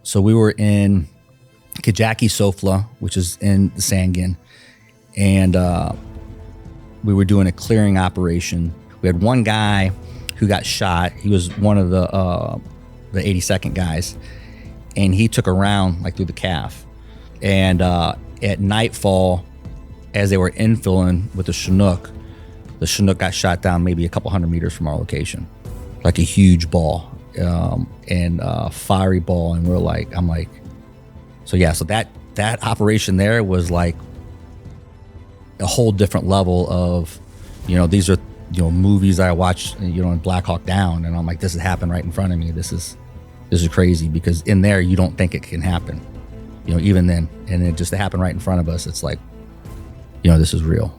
So we were in Kajaki Sofla, which is in the Sangin, and we were doing a clearing operation. We had one guy who got shot. He was one of the 82nd guys, and he took a round like through the calf. And at nightfall, as they were infilling with the Chinook got shot down maybe a couple hundred meters from our location, like a huge ball, and fiery ball. And I'm like, so that operation there was like a whole different level of, these are, movies I watched, in Black Hawk Down, and I'm like, this has happened right in front of me. This is crazy, because in there you don't think it can happen, even then, and it just happened right in front of us. It's like, this is real.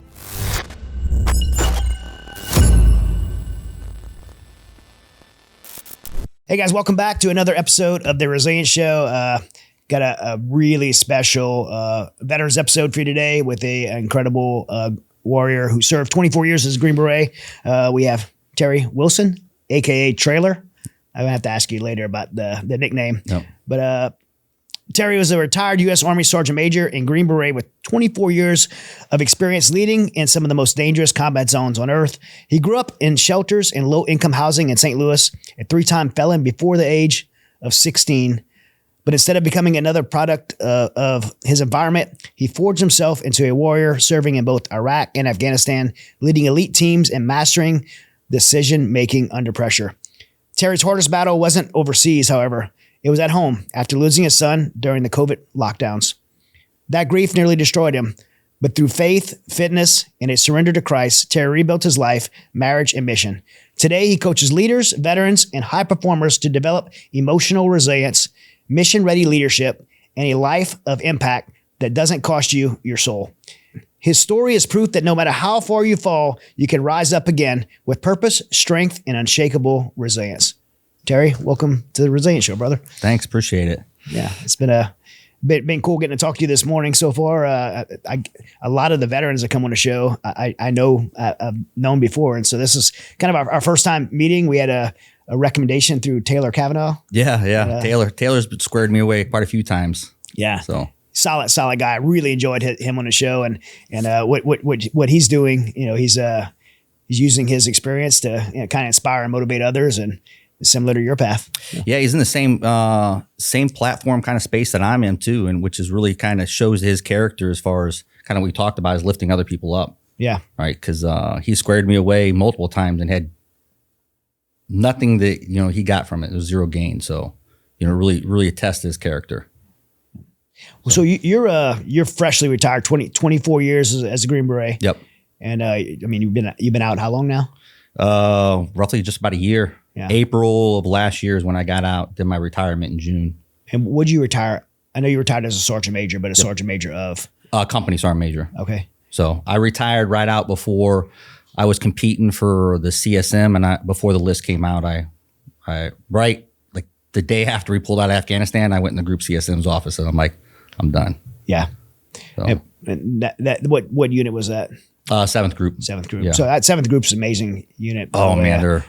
Hey guys, welcome back to another episode of The Resilience Show. Got a really special veterans episode for you today with an incredible warrior who served 24 years as a Green Beret. We have Terry Wilson, aka Trailer. I'm gonna have to ask you later about the nickname. No. But Terry was a retired U.S. Army Sergeant Major and Green Beret with 24 years of experience leading in some of the most dangerous combat zones on Earth. He grew up in shelters and low-income housing in St. Louis, a 3-time felon before the age of 16. But instead of becoming another product of his environment, he forged himself into a warrior, serving in both Iraq and Afghanistan, leading elite teams and mastering decision-making under pressure. Terry's hardest battle wasn't overseas, however. It was at home after losing his son during the COVID lockdowns. That grief nearly destroyed him, but through faith, fitness, and a surrender to Christ, Terry rebuilt his life, marriage, and mission. Today, he coaches leaders, veterans, and high performers to develop emotional resilience, mission-ready leadership, and a life of impact that doesn't cost you your soul. His story is proof that no matter how far you fall, you can rise up again with purpose, strength, and unshakable resilience. Terry, welcome to the Resilience Show, brother. Thanks, appreciate it. Yeah, it's been cool getting to talk to you this morning so far. A lot of the veterans that come on the show, I know I've known before, and so this is kind of our first time meeting. We had a recommendation through Taylor Kavanaugh. Yeah. Taylor's squared me away quite a few times. Yeah. So solid guy. I really enjoyed him on the show, and what he's doing. He's using his experience to kind of inspire and motivate others, and similar to your path. Yeah, he's in the same platform kind of space that I'm in too, and which is really kind of shows his character as far as kind of what we talked about is lifting other people up. Yeah. Right. Because he squared me away multiple times and had nothing that he got from it. It was zero gain. So really attest his character. So you're freshly retired, 24 years as a Green Beret. Yep. And you've been out how long now? Roughly just about a year. Yeah. April of last year is when I got out, did my retirement in June. And would you retire? I know you retired as a Sergeant Major, but a Sergeant Major of? Company Sergeant Major. Okay. So I retired right out before I was competing for the CSM, and before the list came out, I right like the day after we pulled out of Afghanistan, I went in the Group CSM's office, and I'm like, I'm done. Yeah. So. And that what unit was that? 7th Group. 7th Group. Yeah. So that 7th Group's an amazing unit. Oh man, they're.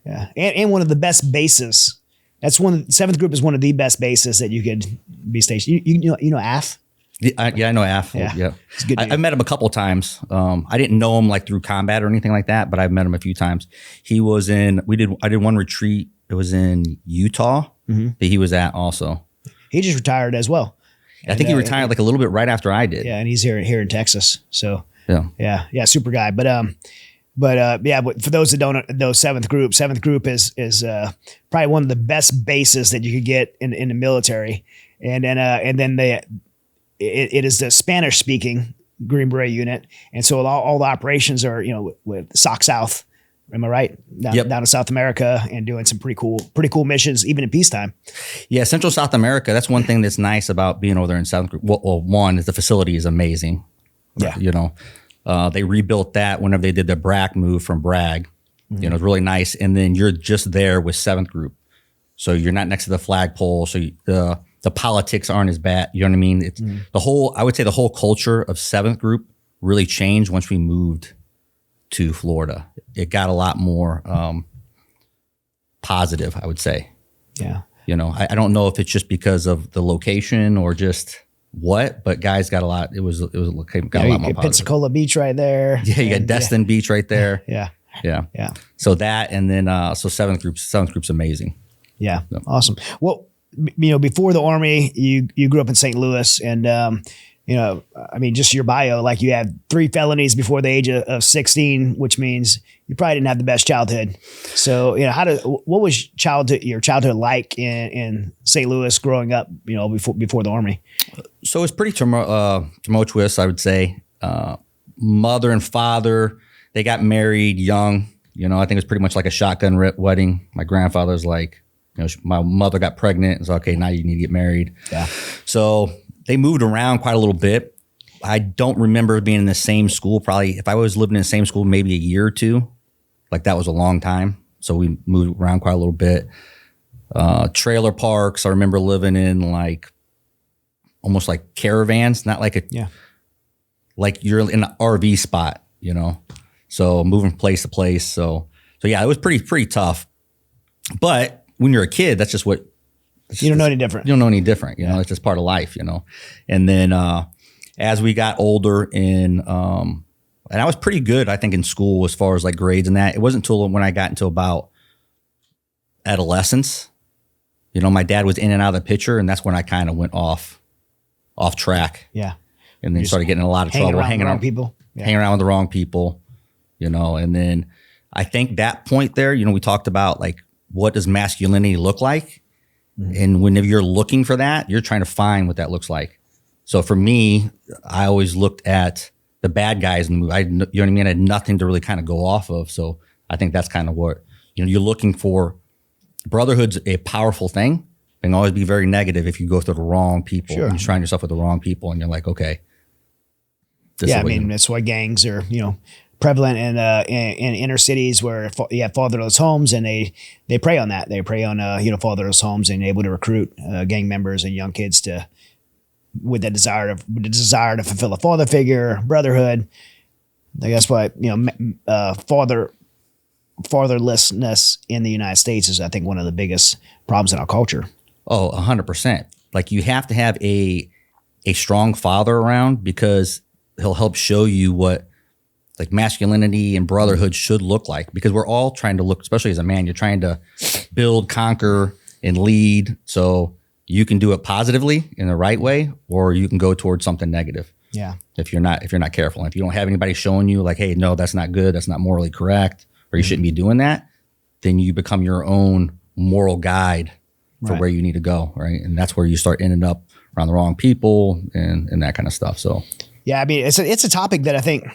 Yeah, and one of the best bases. That's 7th Group is one of the best bases that you could be stationed. You know AF? Yeah, I know AF. Yeah. It's good. I've met him a couple of times. I didn't know him like through combat or anything like that, but I've met him a few times. He was I did one retreat. It was in Utah that he was at also. He just retired as well. I think he retired like a little bit right after I did. Yeah, and he's here in Texas. So yeah, super guy. But for those that don't know, 7th Group is probably one of the best bases that you could get in the military, and then it is the Spanish speaking Green Beret unit, and so all the operations are with SOC South. Am I right? Down to South America and doing some pretty cool missions even in peacetime. Yeah, Central South America. That's one thing that's nice about being over there in 7th Group. Well, one is the facility is amazing. Yeah, they rebuilt that whenever they did the BRAC move from Bragg. It's really nice. And then you're just there with 7th Group. So you're not next to the flagpole. So the politics aren't as bad. You know what I mean? It's I would say the whole culture of 7th Group really changed once we moved to Florida. It got a lot more positive, I would say. Yeah. You know, I don't know if it's just because of the location or just what, but guys got a lot. It was got a lot more positive. Pensacola Beach right there. Yeah, you got Destin Beach right there. Yeah. So that, and then so seventh group's amazing. Yeah, awesome. Well, you know, before the Army, you grew up in St. Louis, and you know, I mean, just your bio, like you had 3 felonies before the age of 16, which means you probably didn't have the best childhood. So, you know, what was your childhood like in St. Louis growing up, you know, before the Army? So it's pretty tumultuous, I would say. Mother and father, they got married young. You know, I think it was pretty much like a shotgun wedding. My grandfather's like, you know, my mother got pregnant. It's okay, now you need to get married. Yeah. So they moved around quite a little bit. I don't remember being in the same school. Probably if I was living in the same school, maybe a year or two. Like that was a long time. So we moved around quite a little bit. Trailer parks. I remember living in like almost like caravans, not like like you're in an RV spot, you know. So moving from place to place. So yeah, it was pretty tough. But when you're a kid, that's just what. You don't know any different. You don't know any different. You know, it's just part of life, you know. And then as we got older and I was pretty good, I think, in school as far as like grades and that. It wasn't until when I got into about adolescence, you know, my dad was in and out of the picture, and that's when I kind of went off track. Yeah. And then started getting in a lot of trouble, hanging around people. Yeah. Hanging around with the wrong people, you know. And then I think that point there, you know, we talked about like what does masculinity look like? And whenever you're looking for that, you're trying to find what that looks like. So for me, I always looked at the bad guys in the movie. You know what I mean? I had nothing to really kind of go off of. So I think that's kind of what, you know, you're looking for. Brotherhood's a powerful thing. It can always be very negative if you go through the wrong people. Sure. You surround yourself with the wrong people and you're like, okay. Yeah, I mean, that's why gangs are, you know, prevalent in inner cities where you have fatherless homes, and they prey on that. They prey on you know, fatherless homes and able to recruit gang members and young kids with the desire to fulfill a father figure, brotherhood. I guess why, you know, fatherlessness in the United States is, I think, one of the biggest problems in our culture. Oh, 100%. Like you have to have a strong father around, because he'll help show you what like masculinity and brotherhood should look like, because we're all trying to look, especially as a man, you're trying to build, conquer, and lead. So you can do it positively in the right way, or you can go towards something negative. Yeah. If you're not careful, if you don't have anybody showing you like, hey, no, that's not good, that's not morally correct, or you shouldn't be doing that, then you become your own moral guide for where you need to go. Right. And that's where you start ending up around the wrong people and that kind of stuff. So, yeah, I mean, it's a topic that I think,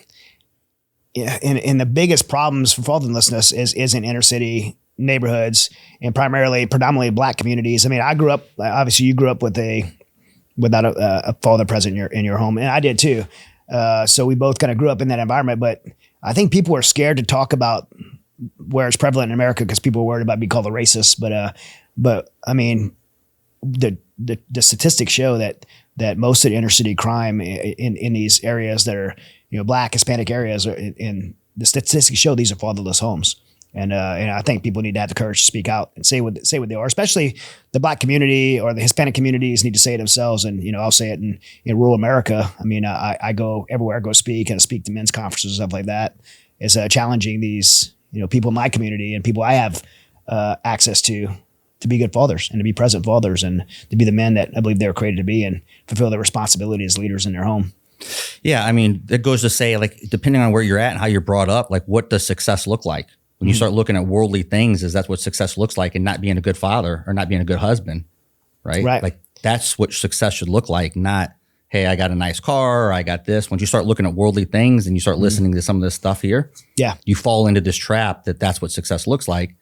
in the biggest problems for fatherlessness is in inner city neighborhoods, and predominantly Black communities. I mean, I grew up, obviously you grew up without a father present in your home, and I did too. So we both kind of grew up in that environment, but I think people are scared to talk about where it's prevalent in America because people are worried about being called a racist. But I mean, the statistics show that most of the inner city crime in these areas that are, you know, Black, Hispanic areas, in the statistics show these are fatherless homes. And I think people need to have the courage to speak out and say what they are, especially the Black community or the Hispanic communities need to say it themselves. And, you know, I'll say it in rural America. I mean, I go everywhere I go speak to men's conferences, stuff like that. Is challenging these, you know, people in my community and people I have access to be good fathers and to be present fathers and to be the men that I believe they were created to be and fulfill their responsibility as leaders in their home. Yeah, I mean, it goes to say, like, depending on where you're at and how you're brought up, like, what does success look like? When you start looking at worldly things, that's what success looks like, and not being a good father or not being a good husband, right? Right. Like, that's what success should look like, not, hey, I got a nice car, or I got this. Once you start looking at worldly things and you start listening to some of this stuff here, you fall into this trap that's what success looks like.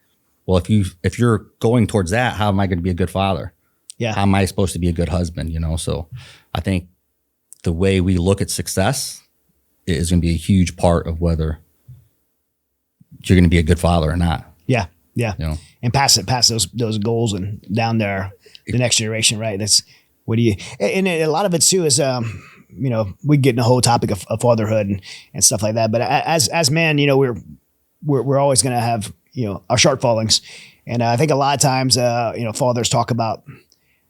Well, if you're going towards that, how am I going to be a good father? Yeah. How am I supposed to be a good husband? You know, so I think the way we look at success is going to be a huge part of whether you're going to be a good father or not. Yeah. Yeah. You know? And pass those goals and down there, the next generation, right? That's what do you, and a lot of it too is, you know, we get in the whole topic of fatherhood and stuff like that. But as men, you know, we're always going to have, you know, our shortfallings. And I think a lot of times, fathers talk about,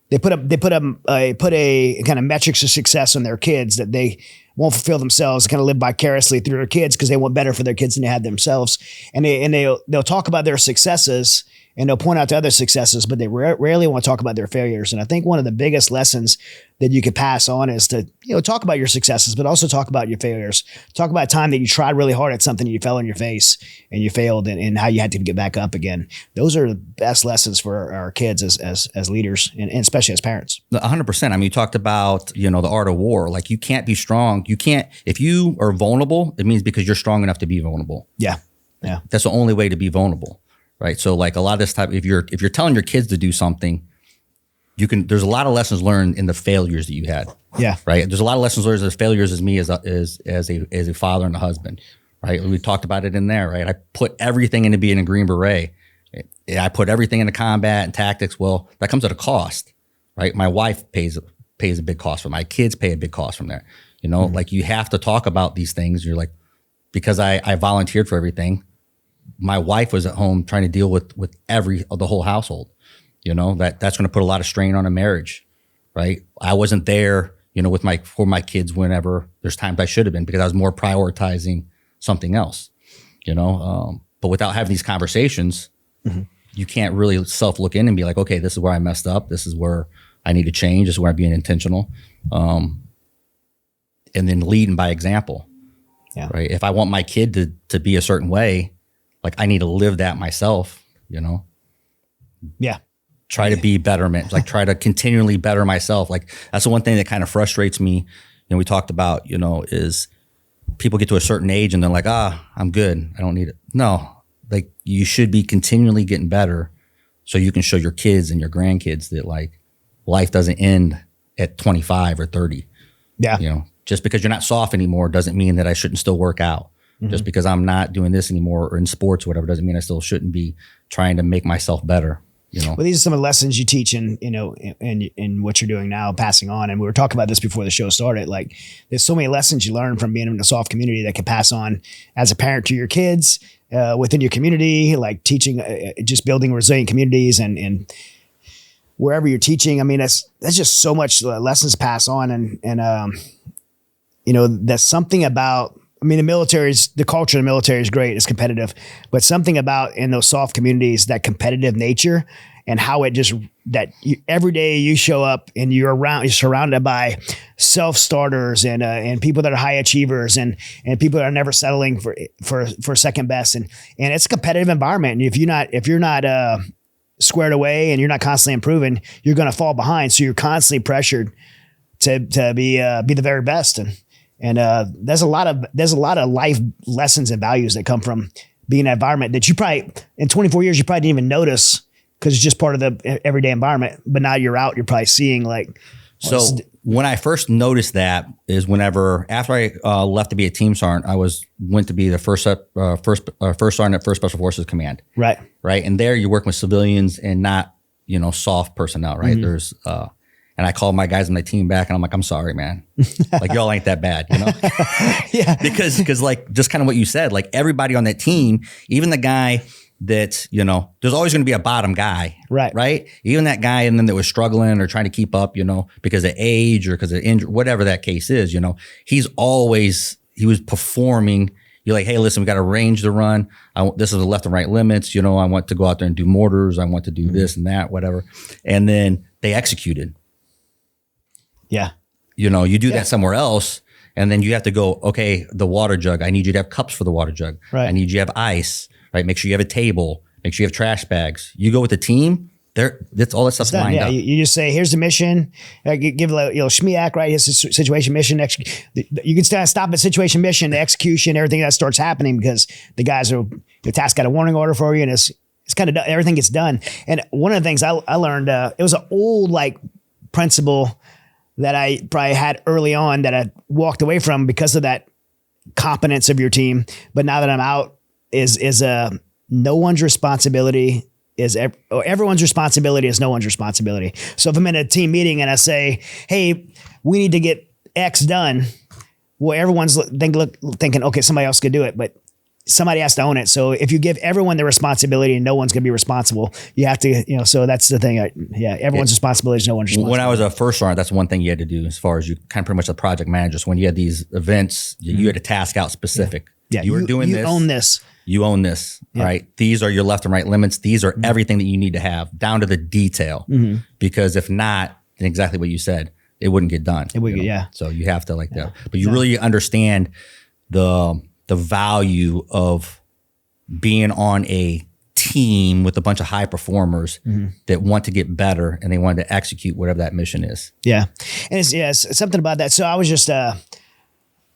they put a kind of metrics of success on their kids that they won't fulfill themselves, kind of live vicariously through their kids because they want better for their kids than they had themselves. And they'll talk about their successes and they'll point out to other successes, but they rarely want to talk about their failures. And I think one of the biggest lessons that you could pass on is to, talk about your successes, but also talk about your failures. Talk about a time that you tried really hard at something, you fell on your face and you failed, and how you had to get back up again. Those are the best lessons for our kids as leaders, and especially as parents. 100%. I mean, you talked about, the art of war. Like, you can't be strong. If you are vulnerable, it means because you're strong enough to be vulnerable. Yeah. That's the only way to be vulnerable. Right. So like a lot of this type, if you're telling your kids to do something, there's a lot of lessons learned in the failures that you had. Yeah. Right. There's a lot of lessons learned as failures as me as a father and a husband. Right. We talked about it in there. Right. I put everything into being a Green Beret. I put everything into combat and tactics. Well, that comes at a cost. Right. My wife pays a big cost for it. My kids pay a big cost from there. Like, you have to talk about these things. You're like, because I volunteered for everything. My wife was at home trying to deal with the whole household. That's going to put a lot of strain on a marriage, right? I wasn't there, for my kids whenever there's times I should have been, because I was more prioritizing something else, but without having these conversations, you can't really self-look in and be like, okay, this is where I messed up. This is where I need to change. This is where I'm being intentional. And then leading by example, right? If I want my kid to be a certain way, like, I need to live that myself, Yeah. Try to be betterment, like try to continually better myself. Like, that's the one thing that kind of frustrates me. We talked about, is people get to a certain age and they're like, I'm good. I don't need it. No, like, you should be continually getting better so you can show your kids and your grandkids that, like, life doesn't end at 25 or 30. Yeah. Just because you're not soft anymore doesn't mean that I shouldn't still work out. Just because I'm not doing this anymore or in sports or whatever doesn't mean I still shouldn't be trying to make myself better. Well, these are some of the lessons you teach in what you're doing now, passing on. And we were talking about this before the show started. Like, there's so many lessons you learn from being in a soft community that can pass on as a parent to your kids, within your community, like teaching, just building resilient communities and wherever you're teaching. I mean, that's just so much lessons to pass on. And that's something about, the culture of the military is great. It's competitive, but something about in those soft communities, that competitive nature and how it just, every day you show up and you're surrounded by self-starters and people that are high achievers and people that are never settling for second best. And it's a competitive environment. And if you're not squared away and you're not constantly improving, you're going to fall behind. So you're constantly pressured to be the very best. And there's a lot of life lessons and values that come from being in an environment that you probably, in 24 years, you probably didn't even notice because it's just part of the everyday environment. But now you're out, you're probably seeing like. So when I first noticed that is after I left to be a team sergeant, I went to be the first sergeant at 1st Special Forces Command. Right. Right. And there you're working with civilians and not, soft personnel. Right. There's, and I called my guys on my team back and I'm like, I'm sorry, man. Like, y'all ain't that bad, Yeah. Because like, just kind of what you said, like, everybody on that team, even the guy that, there's always going to be a bottom guy. Right. Right. Even that guy and then that was struggling or trying to keep up, because of age or because of injury, whatever that case is, he was performing. You're like, hey, listen, we got a range to run. This is the left and right limits. I want to go out there and do mortars. I want to do this and that, whatever. And then they executed. Yeah. You do that somewhere else and then you have to go, okay, the water jug, I need you to have cups for the water jug. Right. I need you to have ice, right? Make sure you have a table, make sure you have trash bags. You go with the team, that's all that stuff's lined up. You just say, here's the mission. Give SHMIAC, right? Here's the situation mission. You can stop at situation mission, the execution, everything that starts happening because the guys the task got a warning order for you and it's kind of done, everything gets done. And one of the things I learned, it was an old principle that I probably had early on that I walked away from because of that competence of your team. But now that I'm out is no one's responsibility everyone's responsibility is no one's responsibility. So if I'm in a team meeting and I say, hey, we need to get X done. Well, everyone's thinking, okay, somebody else could do it. But somebody has to own it. So if you give everyone the responsibility and no one's going to be responsible, you have to, so that's the thing. Everyone's responsibility is no one's responsible. When I was a first sergeant, that's one thing you had to do as far as you kind of pretty much a project manager. So when you had these events, you had to task out specific. Yeah. You were doing this. You own this. You own this, right? These are your left and right limits. These are everything that you need to have down to the detail. Because if not, then exactly what you said, it wouldn't get done. It would, So you have to like that. But you really understand the value of being on a team with a bunch of high performers that want to get better and they want to execute whatever that mission is. Yeah. And it's something about that. So I was just,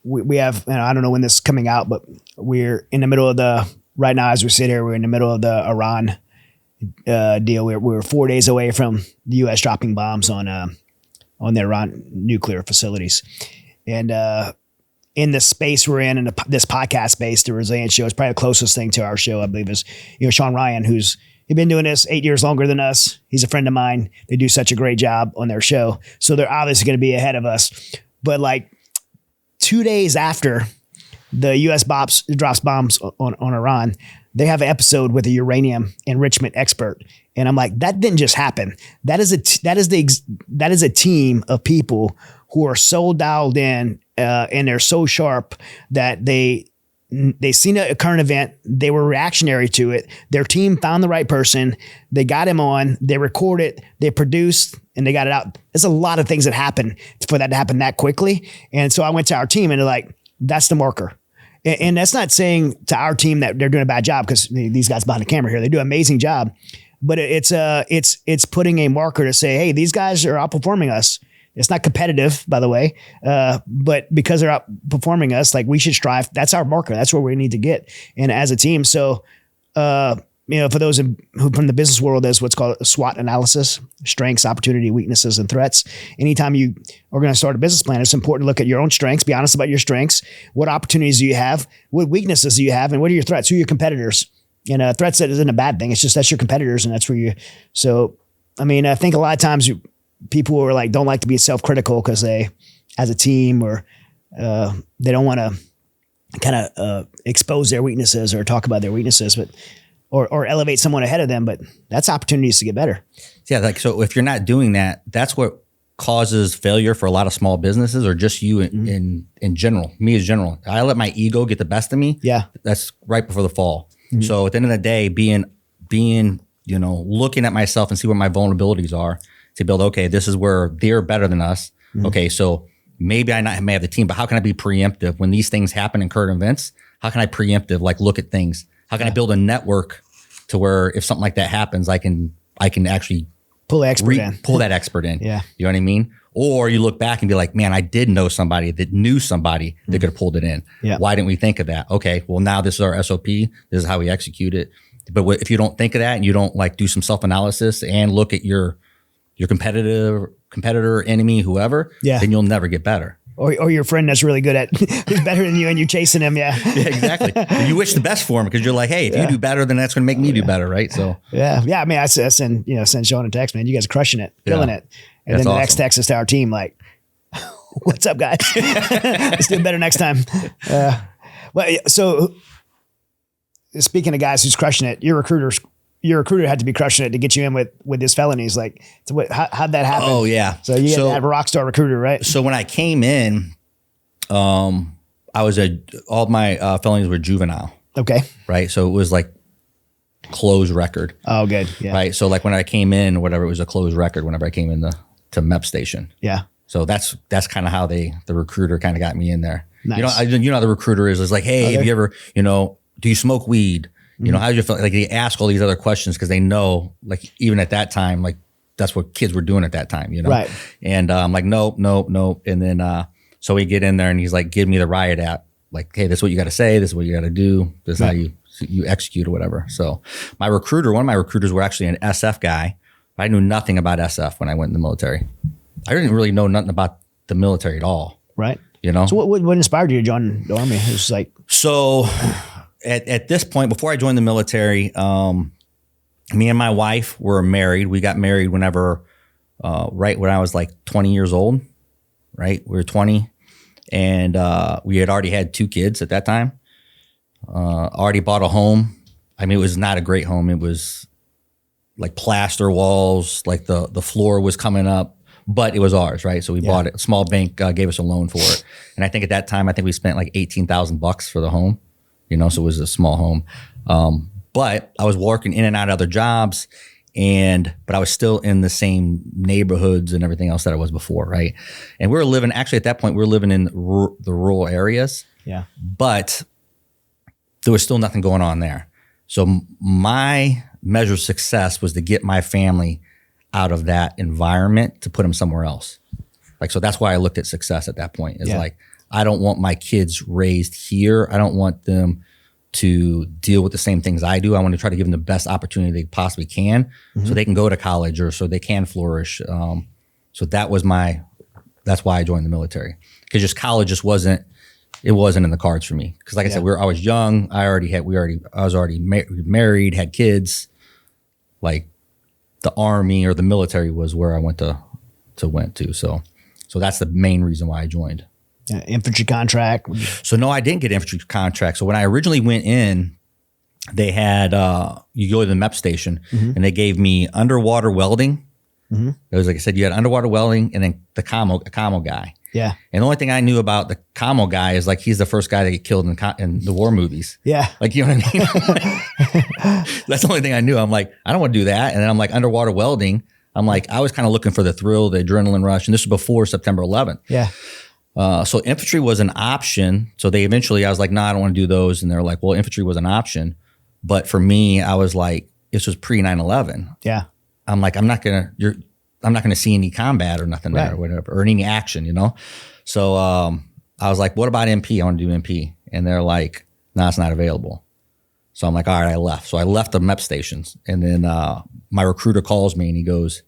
we have, I don't know when this is coming out, but we're in the middle of right now as we sit here, we're in the middle of the Iran deal. We're 4 days away from the U.S. dropping bombs on the Iran nuclear facilities. And, in the space we're in this podcast space, the Resilience Show is probably the closest thing to our show, I believe, is, Sean Ryan, he's been doing this 8 years longer than us. He's a friend of mine. They do such a great job on their show. So they're obviously going to be ahead of us. But like 2 days after the U.S. drops bombs on Iran, they have an episode with a uranium enrichment expert. And I'm like, that didn't just happen. That is a team of people who are so dialed in, and they're so sharp that they seen a current event. They were reactionary to it. Their team found the right person. They got him on. They recorded, they produced, and they got it out. There's a lot of things that happen for that to happen that quickly. And so I went to our team and they're like, that's the marker. And that's not saying to our team that they're doing a bad job, because these guys behind the camera here, they do an amazing job. But it's putting a marker to say, hey, these guys are outperforming us. It's not competitive, by the way, but because they're outperforming us, like we should strive. That's our marker. That's where we need to get. And as a team, so for those who from the business world, there's what's called a SWOT analysis: strengths, opportunity, weaknesses, and threats. Anytime you are going to start a business plan, it's important to look at your own strengths. Be honest about your strengths. What opportunities do you have? What weaknesses do you have? And what are your threats? Who are your competitors? And threats that isn't a bad thing. It's just that's your competitors, and that's where you. So, I mean, I think a lot of times people are like don't like to be self-critical because they, as a team, or they don't want to kind of expose their weaknesses or talk about their weaknesses, but or elevate someone ahead of them. But that's opportunities to get better. Yeah, like so if you're not doing that, that's what causes failure for a lot of small businesses, or just you in general. Me as general, I let my ego get the best of me. Yeah, that's right before the fall. So at the end of the day, being looking at myself and see what my vulnerabilities are, to build, okay, this is where they're better than us. Okay, so maybe I may have the team, but how can I be preemptive when these things happen in current events? How can I preemptive, like look at things? How can I build a network to where if something like that happens, I can actually pull the expert in. Pull that expert in. Yeah. You know what I mean? Or you look back and be like, man, I did know somebody that knew somebody that could have pulled it in. Yeah. Why didn't we think of that? Okay, well now this is our SOP. This is how we execute it. But if you don't think of that and you don't like do some self-analysis and look at your competitor, enemy, whoever, then you'll never get better. Or your friend that's really good at who's better than you and you're chasing him. Yeah. Yeah, exactly. And you wish the best for him because you're like, hey, if you do better, then that's going to make me do better. Right. So yeah. I mean, I send Sean a text, man, you guys are crushing it, killing it. And then the next text is to our team, like, what's up, guys? Let's do better next time. Well, so speaking of guys who's crushing it, your recruiter had to be crushing it to get you in with his felonies. Like, so how'd that happen? Oh yeah. So you had to have a rock star recruiter, right? So when I came in, I was all my felonies were juvenile. Okay. Right. So it was like closed record. Oh, good. Yeah. Right. So like when I came in, whatever, it was a closed record whenever I came in to MEP station. Yeah. So that's kind of how the recruiter kind of got me in there. Nice. You know how the recruiter is like, hey, have you ever, do you smoke weed? How do you feel? Like they ask all these other questions because they know, like even at that time, like that's what kids were doing at that time, Right. And I'm like, nope. And then so we get in there and he's like, give me the riot app. Like, hey, this is what you got to say. This is what you got to do. This is how you execute or whatever. So one of my recruiters were actually an SF guy. I knew nothing about SF when I went in the military. I didn't really know nothing about the military at all. Right. So what inspired you to join the Army? It was like, so at this point, before I joined the military, me and my wife were married. We got married whenever, right when I was like 20 years old, right? We were 20 and we had already had 2 kids at that time. Already bought a home. I mean, it was not a great home. It was like plaster walls, like the floor was coming up, but it was ours, right? So we bought it. A small bank gave us a loan for it. And I think at that time, I think we spent like $18,000 for the home, you know, so it was a small home. But I was working in and out of other jobs, but I was still in the same neighborhoods and everything else that I was before, right? And we were living, actually at that point, we were living in the rural areas. Yeah. But there was still nothing going on there. So my measure of success was to get my family out of that environment to put them somewhere else. Like, so that's why I looked at success at that point. Is like, I don't want my kids raised here. I don't want them to deal with the same things I do. I want to try to give them the best opportunity they possibly can, so they can go to college or so they can flourish. So that's why I joined the military, because just college just wasn't in the cards for me. Because like I said, I was young. I was already married, had kids. Like, the Army or the military was where I went to. So that's the main reason why I joined. Infantry contract. So no, I didn't get infantry contract. So when I originally went in, they had you go to the MEP station, and they gave me underwater welding. It was, like I said, you had underwater welding and then the commo guy. Yeah. And the only thing I knew about the commo guy is like he's the first guy that get killed in the war movies. Yeah. Like, you know what I mean? That's the only thing I knew. I'm like, I don't want to do that. And then I'm like, underwater welding. I'm like, I was kind of looking for the thrill, the adrenaline rush. And this was before September 11th. Yeah. So infantry was an option. So I was like, no, I don't want to do those. And they're like, well, infantry was an option. But for me, I was like, this was pre 9/11. Yeah. I'm like, I'm not going to see any combat or nothing there or whatever, or any action, you know? So, I was like, what about MP? I want to do MP. And they're like, no, it's not available. So I'm like, all right, I left. So I left the MEP stations. And then, my recruiter calls me and he goes,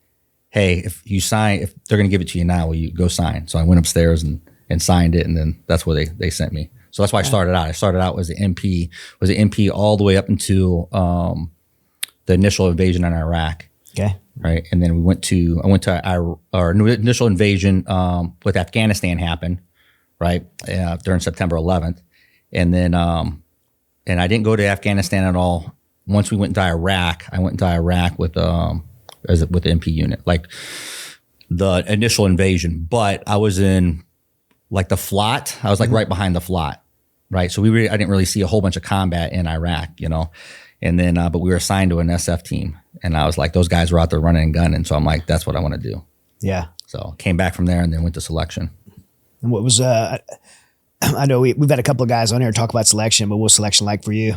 hey, if they're going to give it to you now, will you go sign? So I went upstairs and signed it. And then that's where they sent me. So that's why I started out. I started out as the MP all the way up until, the initial invasion in Iraq. Okay. Right. And then I went to our initial invasion with Afghanistan happened, right, during September 11th. And then, and I didn't go to Afghanistan at all. Once we went into Iraq, I went into Iraq with the MP unit, like the initial invasion. But I was in like the FLOT. I was like right behind the FLOT, right? So I didn't really see a whole bunch of combat in Iraq, you know. And then, but we were assigned to an SF team. And I was like, those guys were out there running and gunning. So I'm like, that's what I want to do. Yeah. So came back from there and then went to selection. And what was, I know we've had a couple of guys on here talk about selection, but what was selection like for you?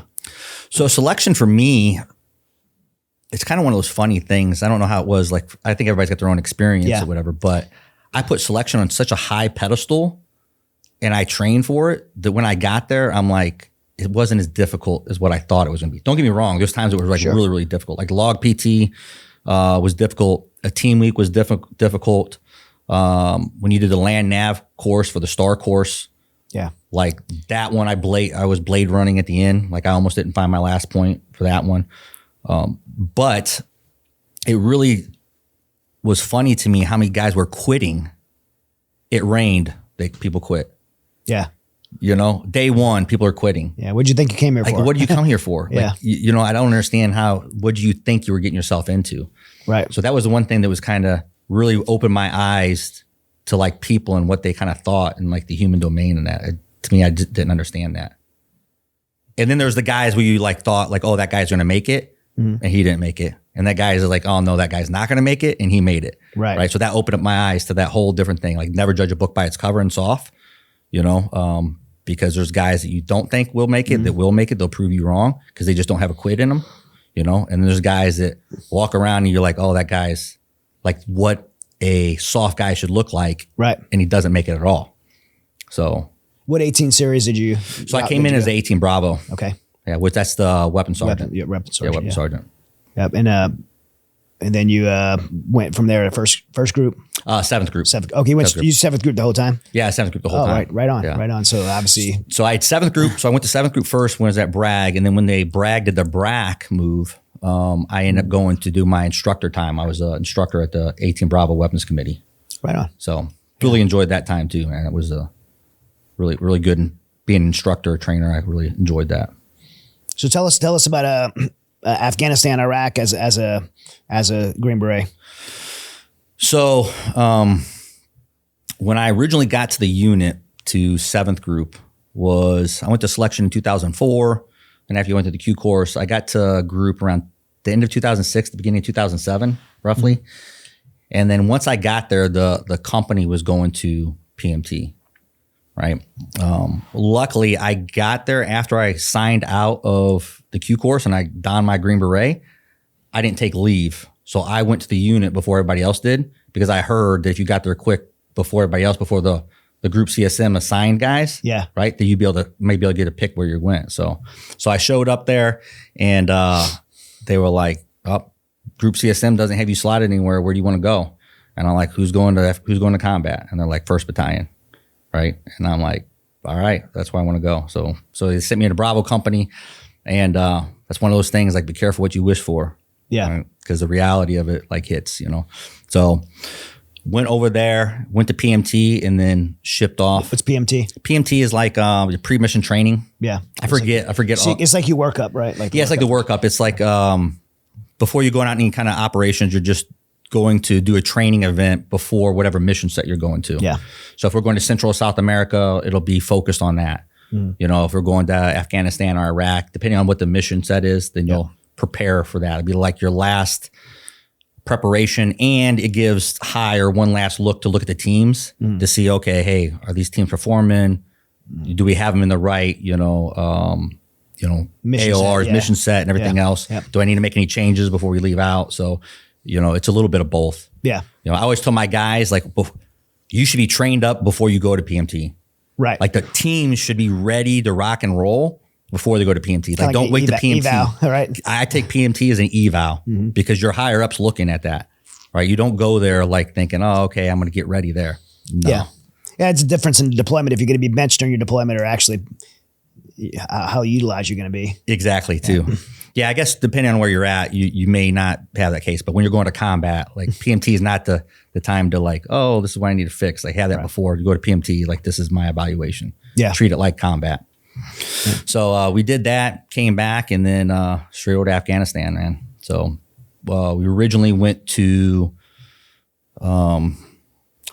So selection for me, it's kind of one of those funny things. I don't know how it was. Like, I think everybody's got their own experience or whatever, but I put selection on such a high pedestal and I trained for it that when I got there, I'm like, it wasn't as difficult as what I thought it was going to be. Don't get me wrong. There's times it was like really, really difficult. Like log PT was difficult. A team week was difficult. When you did the land nav course for the STAR course, like that one, I was blade running at the end. Like I almost didn't find my last point for that one. But it really was funny to me how many guys were quitting. It rained. People quit. Yeah. You know, day one, people are quitting. Yeah. What'd you think you came here for? Like, what do you come here for? Yeah. Like, you know, I don't understand what do you think you were getting yourself into? Right. So that was the one thing that was kind of really opened my eyes to like people and what they kind of thought and like the human domain and that. To me, I just didn't understand that. And then there's the guys where you like thought like, oh, that guy's going to make it. And he didn't make it. And that guy is like, oh no, that guy's not going to make it. And he made it. Right. So that opened up my eyes to that whole different thing. Like never judge a book by its cover and soft, you know, because there's guys that you don't think will make it that will make it. They'll prove you wrong because they just don't have a quit in them, you know. And there's guys that walk around and you're like, oh, that guy's like what a soft guy should look like. Right. And he doesn't make it at all. So. What 18 series did you? So I came in as 18 Bravo. Okay. Yeah, which that's the weapon sergeant. Weapon sergeant. Weapon sergeant. Yep. And then you went from there to first group. Seventh group. Okay, you seventh group the whole time. Yeah, seventh group the whole time. Right on. So obviously, so I had seventh group. So I went to seventh group first when I was at Bragg, and then when they Bragg did the BRAC move, I ended up going to do my instructor time. I was an instructor at the 18 Bravo Weapons Committee. Right on. So really enjoyed that time too, man. It was really, really good. And being an instructor, trainer, I really enjoyed that. So tell us about Afghanistan, Iraq as a Green Beret. So when I originally got to the unit to 7th Group I went to selection in 2004. And after you went to the Q course, I got to group around the end of 2006, the beginning of 2007, roughly. Mm-hmm. And then once I got there, the company was going to PMT, right? Luckily, I got there after I signed out of the Q course and I donned my Green Beret. I didn't take leave. So I went to the unit before everybody else did because I heard that if you got there quick before everybody else, before the group CSM assigned guys, right, that you'd be able to get a pick where you went. So I showed up there and they were like, "Oh, group CSM doesn't have you slotted anywhere. Where do you want to go?" And I'm like, who's going to combat? And they're like, 1st Battalion, right? And I'm like, all right, that's where I want to go. So they sent me in a Bravo company, and that's one of those things, like, be careful what you wish for. Yeah. Because the reality of it, like, hits, So went over there, went to PMT, and then shipped off. What's PMT? PMT is like pre-mission training. Yeah. I forget. It's like you work up, right? It's like the workup. It's like before you go out any kind of operations, you're just going to do a training event before whatever mission set you're going to. Yeah. So if we're going to Central or South America, it'll be focused on that. If we're going to Afghanistan or Iraq, depending on what the mission set is, then you'll prepare for that. It'll be like your last preparation, and it gives one last look at the teams to see, okay, hey, are these teams performing? Do we have them in the right, mission AORs, set, mission set, and everything else? Yep. Do I need to make any changes before we leave out? So, it's a little bit of both. Yeah. I always tell my guys, like, you should be trained up before you go to PMT. Right. Like, the team should be ready to rock and roll before they go to PMT. Like, don't wait to PMT. Eval, right? I take PMT as an eval because your higher ups looking at that, right? You don't go there like thinking, oh, okay, I'm going to get ready there. No. Yeah, it's a difference in deployment if you're going to be benched during your deployment or actually how utilized you're going to be. Exactly, too. Yeah, I guess depending on where you're at, you may not have that case. But when you're going to combat, like, PMT is not the time to, like, oh, this is what I need to fix. Like, have that before. You go to PMT, like, this is my evaluation. Yeah. Treat it like combat. So we did that, came back, and then straight over to Afghanistan, man. So we originally went to Mahalik,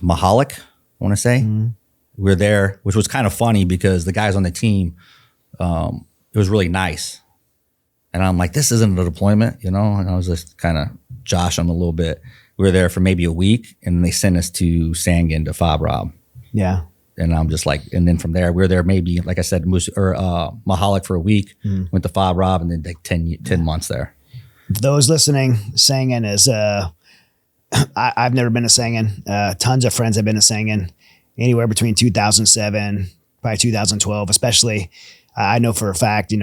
I want to say. We were there, which was kind of funny because the guys on the team, it was really nice. And I'm like, this isn't a deployment, And I was just kind of joshing them a little bit. We were there for maybe a week, and then they sent us to Sangin to Fob Rob. Yeah. And I'm just like, and then from there, we were there maybe, like I said, Mahalik for a week, went to Fob Rob, and then like 10 months there. For those listening, Sangin is, I've never been to Sangin. Tons of friends have been to Sangin, anywhere between 2007, probably 2012, especially. I know for a fact,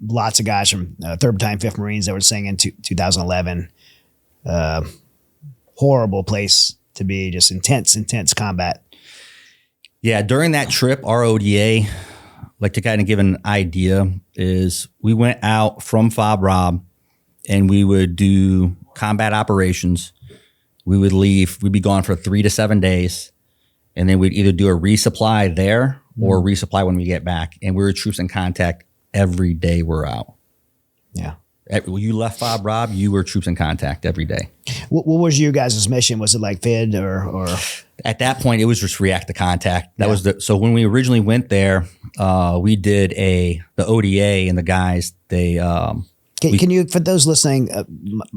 lots of guys from 3rd Battalion, 5th Marines that were Sangin 2011. Horrible place to be, just intense combat. Yeah, during that trip, our ODA, like, to kind of give an idea, is we went out from Fob Rob and we would do combat operations. We would leave. We'd be gone for 3 to 7 days. And then we'd either do a resupply there or resupply when we get back. And we were troops in contact every day we're out. Yeah. When you left Fob Rob, you were troops in contact every day. What was your guys' mission? Was it like FID or? At that point, it was just react to contact. That was so when we originally went there, we did the ODA, and the guys, they. Can you, for those listening,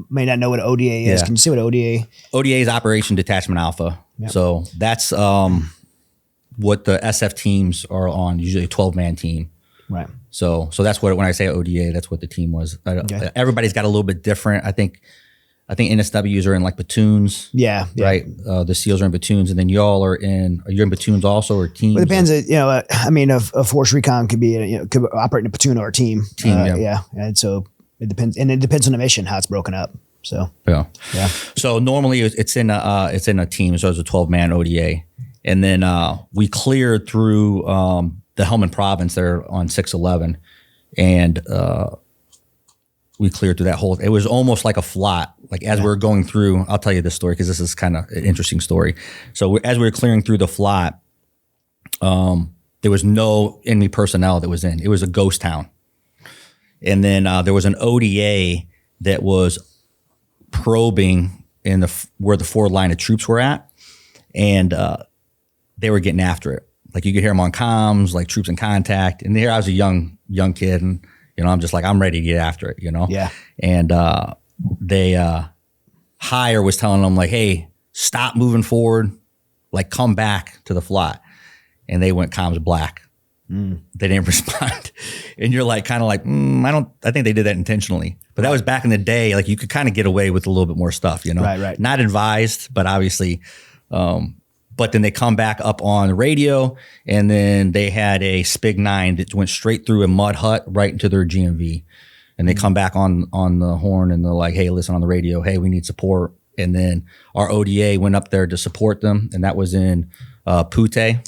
may not know what ODA is, can you say what ODA? ODA is Operation Detachment Alpha. Yep. So that's what the SF teams are on, usually a 12-man team. Right. So that's what, when I say ODA, that's what the team was. Everybody's got a little bit different. I think NSWs are in like platoons. Yeah. Right. The SEALs are in platoons, and then you're in platoons also, or teams? Well, it depends. A Force Recon could be, could operate in a platoon or a team. And so it depends, and it depends on the mission, how it's broken up. So yeah. So normally it's in a team. So it's a 12-man ODA, and then we cleared through the Helmand province there on 6/11, and we cleared through that whole. It was almost like a flot. Like as we were going through, I'll tell you this story because this is kind of an interesting story. So as we were clearing through the flot, there was no enemy personnel that was in. It was a ghost town. And then there was an ODA that was probing in where the forward line of troops were at, and they were getting after it. Like you could hear them on comms, like troops in contact. And here I was a young kid, and I'm just like, I'm ready to get after it, Yeah. And higher was telling them like, hey, stop moving forward, like come back to the flat. And they went comms black. They didn't respond. And you're like, kind of like, I think they did that intentionally. But that was back in the day. Like you could kind of get away with a little bit more stuff, Right. Not advised, but obviously. But then they come back up on the radio, and then they had a Spig 9 that went straight through a mud hut right into their GMV. And they come back on the horn, and they're like, hey, listen on the radio. Hey, we need support. And then our ODA went up there to support them. And that was in Pute.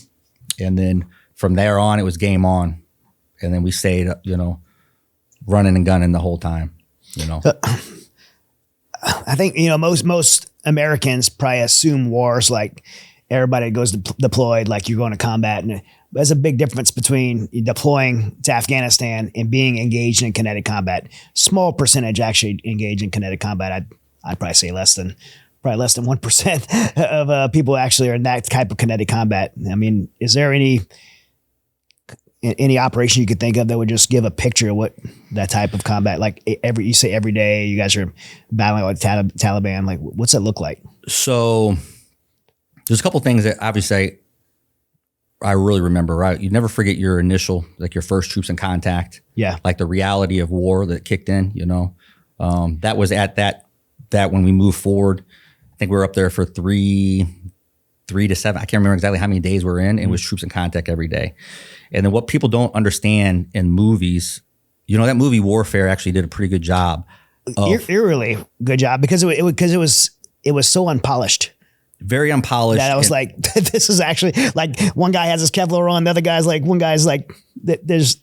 And then from there on, it was game on. And then we stayed, running and gunning the whole time, I think, most Americans probably assume wars like everybody goes deployed, like you're going to combat. And there's a big difference between deploying to Afghanistan and being engaged in kinetic combat. Small percentage actually engage in kinetic combat. I'd probably say less than 1% of people actually are in that type of kinetic combat. I mean, is there any operation you could think of that would just give a picture of what that type of combat, like you say every day you guys are battling with Taliban, like what's that look like? So there's a couple things that obviously I really remember, right? You never forget your initial, like your first troops in contact. Yeah. Like the reality of war that kicked in, that was at that when we moved forward. I think we were up there for 3 to 7. I can't remember exactly how many days we were in. It was troops in contact every day. And then what people don't understand in movies, that movie Warfare actually did a pretty good job. Eerily good job because it was so unpolished. Very unpolished. That I was like, this is actually like one guy has his Kevlar on, the other guy's like, there's.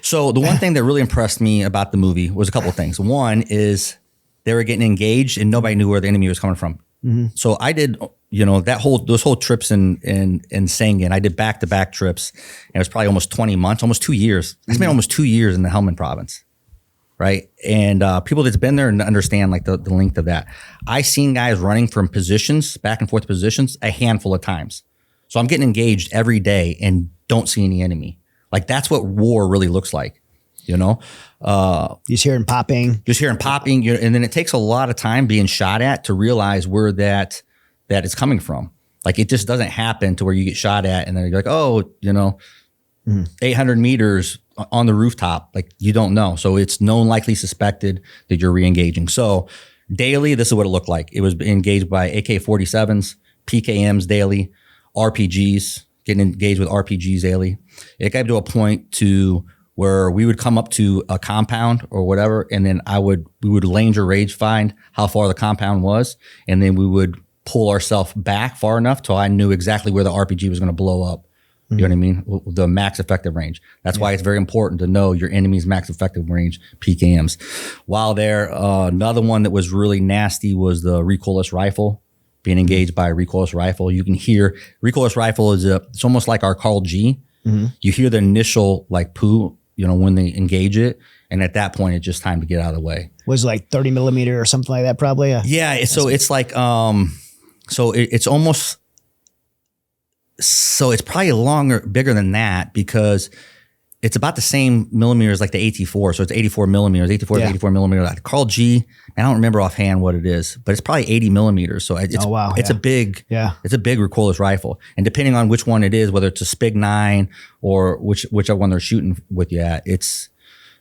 So the one thing that really impressed me about the movie was a couple of things. One is they were getting engaged and nobody knew where the enemy was coming from. Mm-hmm. So I did, those whole trips in Sangin, I did back-to-back trips, and it was probably almost 20 months, almost 2 years. I spent almost 2 years in the Helmand province, right? And people that's been there and understand like the length of that. I seen guys running from positions, back and forth positions, a handful of times. So I'm getting engaged every day and don't see any enemy. Like that's what war really looks like, You just hear him popping. And then it takes a lot of time being shot at to realize where that is coming from. Like it just doesn't happen to where you get shot at and then you're like, 800 meters on the rooftop. Like you don't know. So it's known, likely suspected that you're re-engaging. So daily, this is what it looked like. It was engaged by AK-47s, PKMs daily, RPGs, getting engaged with RPGs daily. It got to a point to where we would come up to a compound or whatever, and then we would range find how far the compound was, and then we would pull ourselves back far enough till I knew exactly where the RPG was going to blow up. You know what I mean? The max effective range. That's why it's very important to know your enemy's max effective range, PKMs. While there, another one that was really nasty was the recoilless rifle, being engaged by a recoilless rifle. You can hear, recoilless rifle is it's almost like our Carl G. Mm-hmm. You hear the initial like poo, when they engage it. And at that point, it's just time to get out of the way. Was it like 30 millimeter or something like that probably? Yeah. It's like, it's almost, so it's probably bigger than that because it's about the same millimeters like the AT4. So it's 84 millimeters, 84 millimeters. Like Carl G, I don't remember offhand what it is, but it's probably 80 millimeters. So it's a big recoilless rifle. And depending on which one it is, whether it's a Spig 9 or whichever one they're shooting with you at, it's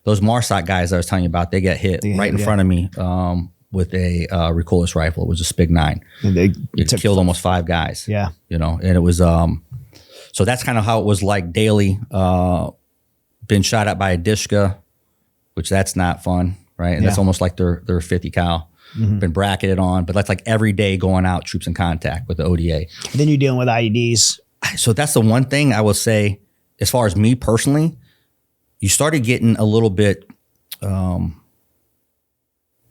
those MARSOC guys I was telling you about, they get hit right in front of me with a recoilless rifle. It was a Spig 9. And it killed almost 5 guys. Yeah. And it was, so that's kind of how it was like daily. Been shot at by a Dishka, which that's not fun, right? And that's almost like their 50 cal. Mm-hmm. Been bracketed on, but that's like every day going out, troops in contact with the ODA. And then you're dealing with IEDs. So that's the one thing I will say, as far as me personally, you started getting a little bit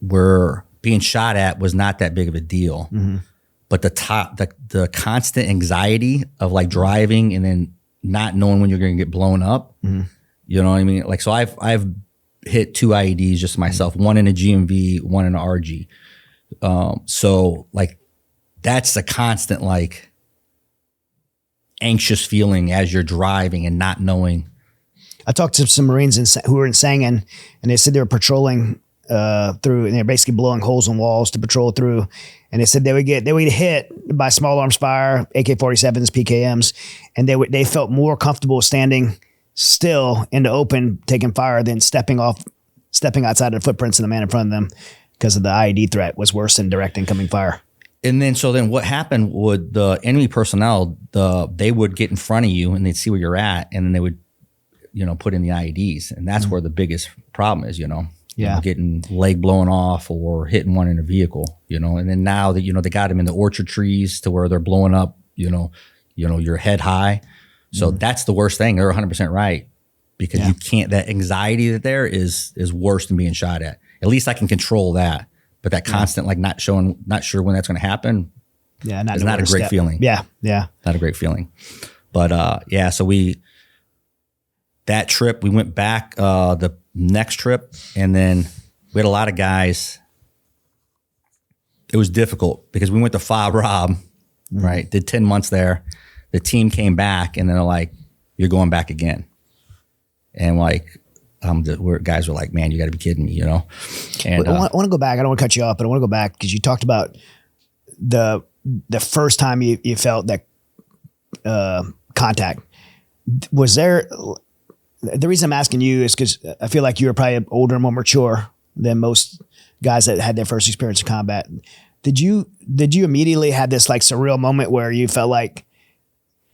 where being shot at was not that big of a deal. Mm-hmm. But the constant anxiety of like driving and then not knowing when you're going to get blown up. Mm-hmm. You know what I mean? Like, so I've hit 2 IEDs just myself, one in a GMV, one in an RG. So like that's the constant like anxious feeling as you're driving and not knowing. I talked to some Marines who were in Sangin, and they said they were patrolling through, and they're basically blowing holes in walls to patrol through. And they said they would get hit by small arms fire, AK-47s, PKMs, and they felt more comfortable standing still in the open taking fire than stepping outside of the footprints of the man in front of them, because of the IED threat was worse than direct incoming fire. And then what happened would the enemy personnel, they would get in front of you and they'd see where you're at, and then they would, put in the IEDs. And that's where the biggest problem is, getting leg blown off or hitting one in a vehicle, and then now that, they got them in the orchard trees to where they're blowing up, your head high. So that's the worst thing. They're 100% right, because you can't, that anxiety there is worse than being shot at. At least I can control that. But that constant, like not sure when that's going to happen. Yeah. It's not a great feeling. Yeah. Yeah. Not a great feeling. But so that trip, we went back the next trip, and then we had a lot of guys. It was difficult because we went to Fob Rob, right? Did 10 months there. The team came back, and then they're like, "You're going back again." And like, guys were like, "Man, you got to be kidding me," And I want to go back. I don't want to cut you off, but I want to go back because you talked about the first time you felt that contact. Was there? The reason I'm asking you is because I feel like you were probably older, more mature than most guys that had their first experience in combat. Did you immediately have this like surreal moment where you felt like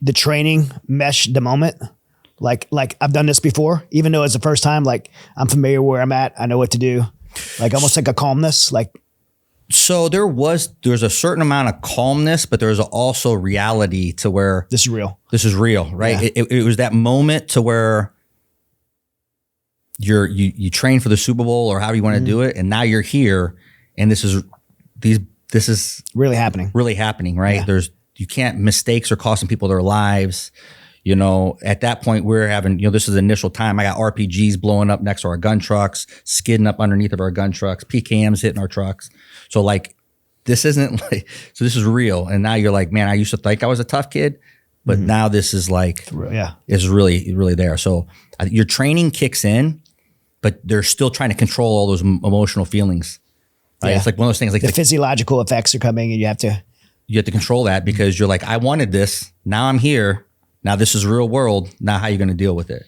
the training meshed the moment? Like I've done this before, even though it's the first time, like I'm familiar where I'm at. I know what to do. Like almost like a calmness. So there's a certain amount of calmness, but there's also reality to where this is real. This is real, right? Yeah. It was that moment to where you train for the Super Bowl or however you want to do it, and now you're here, and this is really happening, right? Yeah. Mistakes are costing people their lives. At that point we're having, this is the initial time. I got RPGs blowing up next to our gun trucks, skidding up underneath of our gun trucks, PKMs hitting our trucks. So like, this isn't like, so this is real. And now you're like, man, I used to think I was a tough kid, but now this is like, it's really, really there. So your training kicks in, but they're still trying to control all those emotional feelings. Right? Yeah. It's like one of those things, like the physiological effects are coming, and you have to control that, because you're like, I wanted this. Now I'm here. Now this is real world. Now how are you going to deal with it?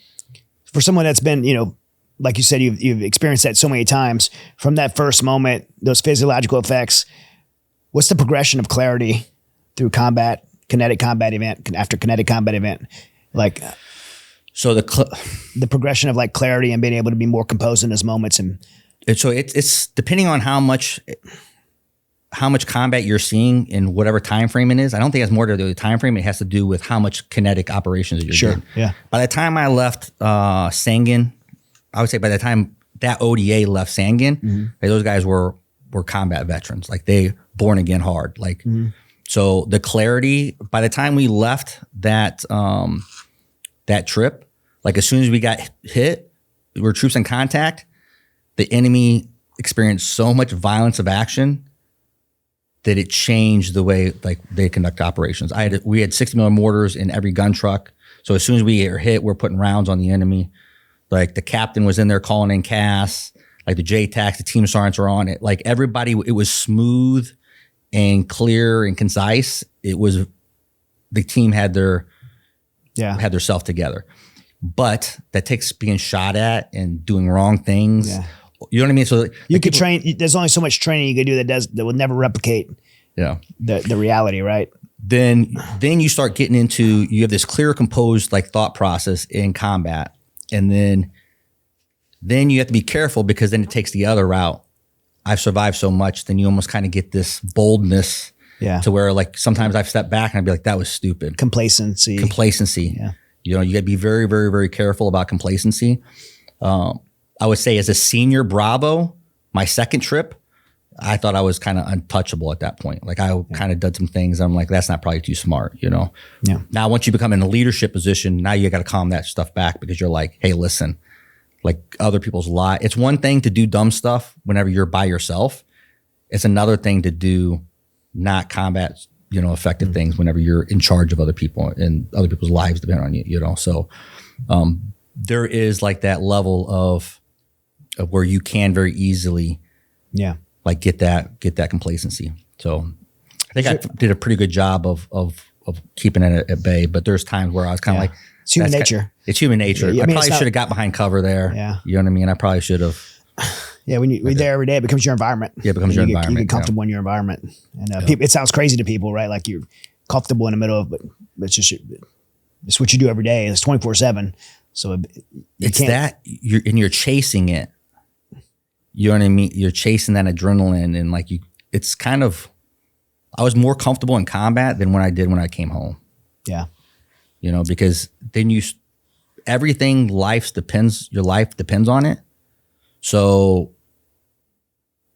For someone that's been, like you said, you've experienced that so many times, from that first moment, those physiological effects, what's the progression of clarity through kinetic combat event, after kinetic combat event? Like, so the progression of like clarity and being able to be more composed in those moments. So it's depending on how much combat you're seeing in whatever time frame it is. I don't think it has more to do with the time frame. It has to do with how much kinetic operations that you're doing. Yeah. By the time I left Sangin, I would say by the time that ODA left Sangin, those guys were combat veterans. Like they born again hard. Like so the clarity, by the time we left that trip, like as soon as we got hit, we were troops in contact, the enemy experienced so much violence of action that it changed the way like they conduct operations. We had 60mm mortars in every gun truck. So as soon as we get hit, we're putting rounds on the enemy. Like the captain was in there calling in CAS, like the JTACs, the team sergeants are on it. Like everybody, it was smooth and clear and concise. It was, the team had their self together. But that takes being shot at and doing wrong things. Yeah. You know what I mean? So you could train. There's only so much training you could do that will never replicate. Yeah. The reality, right? Then you start getting into, you have this clear, composed like thought process in combat, and then you have to be careful, because then it takes the other route. I've survived so much, then you almost kind of get this boldness. Yeah. To where like sometimes I've stepped back and I'd be like, that was stupid. Complacency. Yeah. You got to be very, very, very careful about complacency. I would say as a senior Bravo, my second trip, I thought I was kind of untouchable at that point. Like I kind of did some things. I'm like, that's not probably too smart, Yeah. Now, once you become in a leadership position, now you got to calm that stuff back, because you're like, hey, listen, like other people's lives. It's one thing to do dumb stuff whenever you're by yourself. It's another thing to do not combat, effective things whenever you're in charge of other people and other people's lives depend on you, So there is like that level of where you can very easily, like get that complacency. So I think I did a pretty good job of keeping it at bay, but there's times where I was kind of like, it's human nature. It's human nature. Yeah, I probably should have got behind cover there. Yeah. You know what I mean? I probably should have. Yeah, when you're there every day, it becomes your environment. Yeah, it becomes your environment. You get comfortable in your environment. And people, it sounds crazy to people, right? Like you're comfortable in the middle of, but it's what you do every day. It's 24/7. So you're chasing it. You know what I mean? You're chasing that adrenaline and like it's kind of, I was more comfortable in combat than when I came home. Yeah. Because then your life depends on it. So